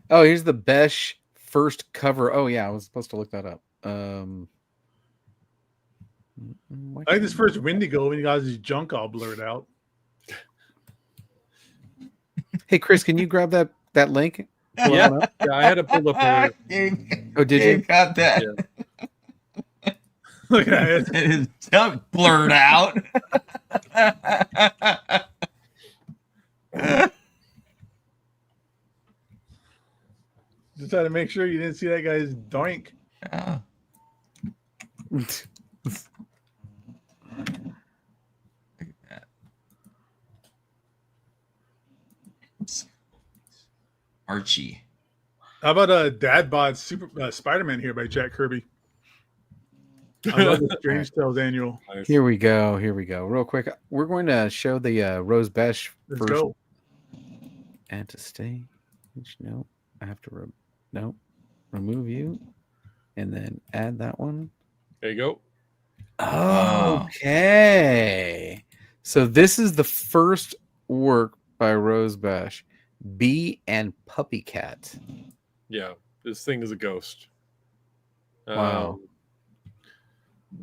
[SPEAKER 3] Oh, here's the Besh first cover. Oh yeah, I was supposed to look that up.
[SPEAKER 4] I like this first Wendigo when he got his junk all blurred out.
[SPEAKER 3] Hey Chris, can you grab that link? Pull
[SPEAKER 2] Yeah.
[SPEAKER 3] that one up?
[SPEAKER 2] Yeah, I had to pull up there.
[SPEAKER 3] Oh, did you?
[SPEAKER 5] Got that?
[SPEAKER 4] Look at it.
[SPEAKER 5] His tongue blurred out.
[SPEAKER 4] Just had to make sure you didn't see that guy's doink.
[SPEAKER 5] Oh. Look at that. Archie.
[SPEAKER 4] How about Dad Bod Super Spider-Man here by Jack Kirby? I love the Strange Tales annual.
[SPEAKER 3] Here we go. Real quick, we're going to show the Rose Besh
[SPEAKER 4] Let's
[SPEAKER 3] first.
[SPEAKER 4] go.
[SPEAKER 3] And to stay. No, I have to remove you, and then add that one.
[SPEAKER 2] There you go.
[SPEAKER 5] Oh.
[SPEAKER 3] Okay. So this is the first work by Rose Besh, Bee and Puppy Cat.
[SPEAKER 2] Yeah, this thing is a ghost.
[SPEAKER 3] Wow.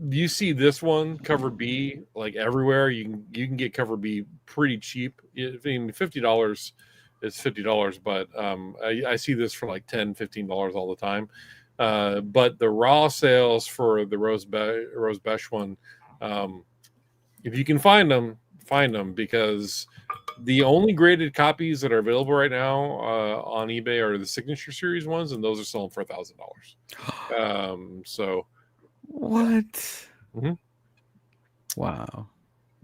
[SPEAKER 2] You see this one cover B like everywhere. You can get cover B pretty cheap. I mean, $50 is $50, but I see this for like $10-15 all the time. But the raw sales for the Rose Besh one, if you can find them, because the only graded copies that are available right now on eBay are the Signature Series ones, and those are selling for $1,000. So
[SPEAKER 3] What?
[SPEAKER 2] Mhm.
[SPEAKER 3] Wow.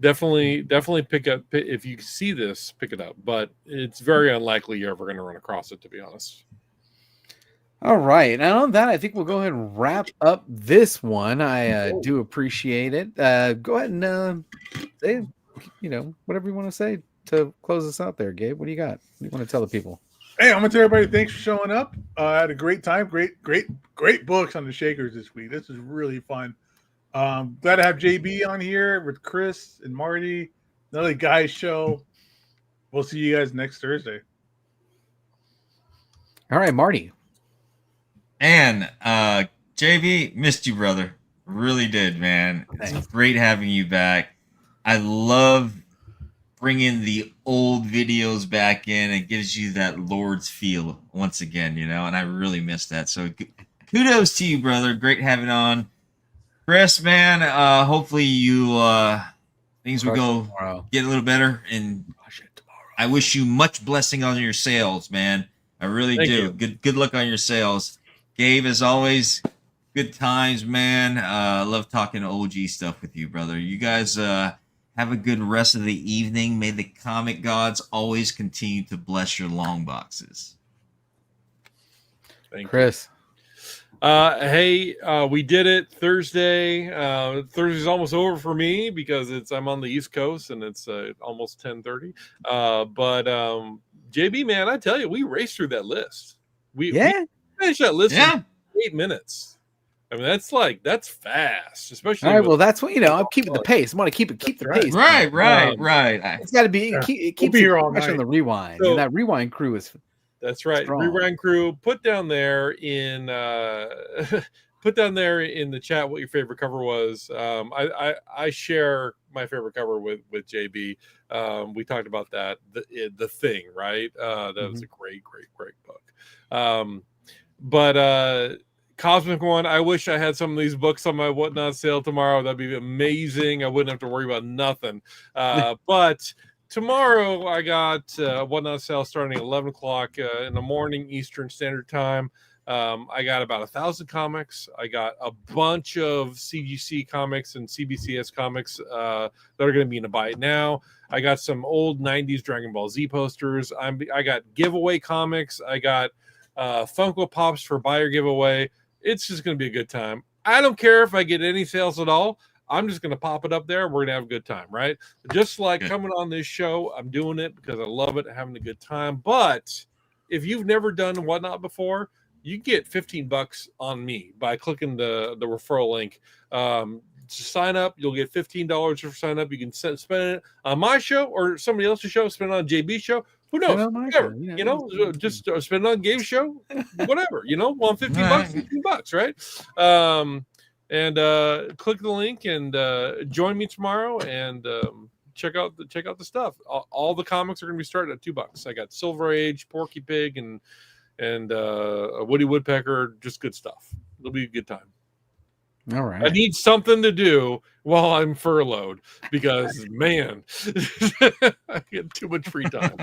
[SPEAKER 2] definitely pick up if you see this, pick it up. But it's very unlikely you're ever going to run across it, to be honest.
[SPEAKER 3] All right. And on that, I think we'll go ahead and wrap up this one. I do appreciate it. Go ahead and say, whatever you want to say to close us out there, Gabe. What do you got? What do you want to tell the people?
[SPEAKER 4] Hey, I'm gonna tell everybody thanks for showing up. I had a great time. Great books on the Shakers this week. This was really fun. Glad to have JB on here with Chris and Marty. Another guys show. We'll see you guys next Thursday.
[SPEAKER 3] All right, Marty.
[SPEAKER 5] And JV, missed you, brother. Really did, man.
[SPEAKER 3] Thanks.
[SPEAKER 5] It's great having you back. I love bringing the old videos back in. It gives you that Lord's feel once again, and I really miss that. So kudos to you, brother. Great having on. Chris, man, hopefully you things will go
[SPEAKER 3] Tomorrow.
[SPEAKER 5] get a little better, and I wish you much blessing on your sales, man. I really
[SPEAKER 2] Thank
[SPEAKER 5] do.
[SPEAKER 2] you.
[SPEAKER 5] Good luck on your sales. Gabe, as always, good times, man. Love talking OG stuff with you, brother. You guys have a good rest of the evening. May the comic gods always continue to bless your long boxes.
[SPEAKER 2] Thank you.
[SPEAKER 3] Chris.
[SPEAKER 2] Hey, we did it Thursday. Thursday's almost over for me because I'm on the East Coast and it's almost 10:30. But JB, man, I tell you, we raced through that list. We finished that list in 8 minutes. I mean, that's fast, especially.
[SPEAKER 3] All right, well, that's what I'm keeping the pace. I want to keep the pace.
[SPEAKER 5] Right.
[SPEAKER 3] It's got to be.
[SPEAKER 4] Yeah.
[SPEAKER 3] It keeps
[SPEAKER 4] be here all
[SPEAKER 3] pressure on
[SPEAKER 4] night.
[SPEAKER 3] the rewind.
[SPEAKER 2] So-
[SPEAKER 3] and that rewind crew is.
[SPEAKER 2] That's right.
[SPEAKER 3] Strong.
[SPEAKER 2] Rewind crew, put down there in the chat what your favorite cover was. I share my favorite cover with JB. We talked about that, the thing, right? That was a great book. But Cosmic One. I wish I had some of these books on my Whatnot sale tomorrow. That'd be amazing. I wouldn't have to worry about nothing. But tomorrow I got Whatnot sale starting at 11 o'clock in the morning Eastern Standard Time. I got about 1,000 comics. I got a bunch of CGC comics and CBCS comics that are going to be in a buy now. I got some old 90s Dragon Ball Z posters. I got giveaway comics. I got Funko Pops for buyer giveaway. It's just going to be a good time. I don't care if I get any sales at all. I'm just going to pop it up there. We're going to have a good time, right? Just like coming on this show, I'm doing it because I love it, having a good time. But if you've never done Whatnot before, you get $15 on me by clicking the referral link. To sign up, you'll get $15 for sign up. You can spend it on my show or somebody else's show, spend it on JB's show. Who knows? Whatever.
[SPEAKER 3] Yeah,
[SPEAKER 2] you know, just spend it on Gabe's show, whatever. You know, want $15, $15, right? Click the link and join me tomorrow and check out the stuff. All the comics are going to be starting at $2. I got Silver Age, Porky Pig, and a Woody Woodpecker. Just good stuff. It'll be a good time.
[SPEAKER 3] All right.
[SPEAKER 2] I need something to do while I'm furloughed because, man, I get too much free time.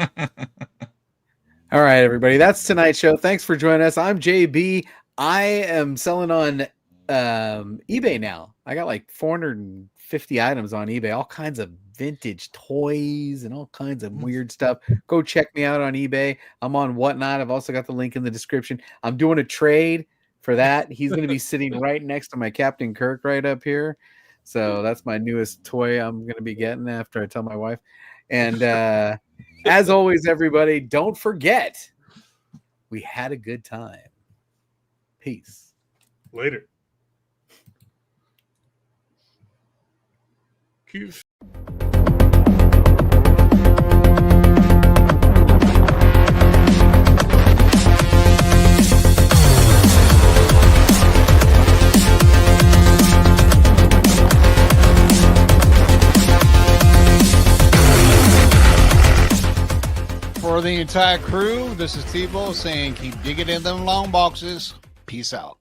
[SPEAKER 3] All right, everybody. That's tonight's show. Thanks for joining us. I'm JB. I am selling on eBay now. I got like 450 items on eBay, all kinds of vintage toys and all kinds of weird stuff. Go check me out on eBay. I'm on Whatnot. I've also got the link in the description. I'm doing a trade for that. He's going to be sitting right next to my Captain Kirk right up here. So that's my newest toy I'm going to be getting after I tell my wife. And as always, everybody, don't forget, we had a good time. Peace.
[SPEAKER 4] Later.
[SPEAKER 2] Cute.
[SPEAKER 1] For the entire crew, this is Tebow saying keep digging in them long boxes. Peace out.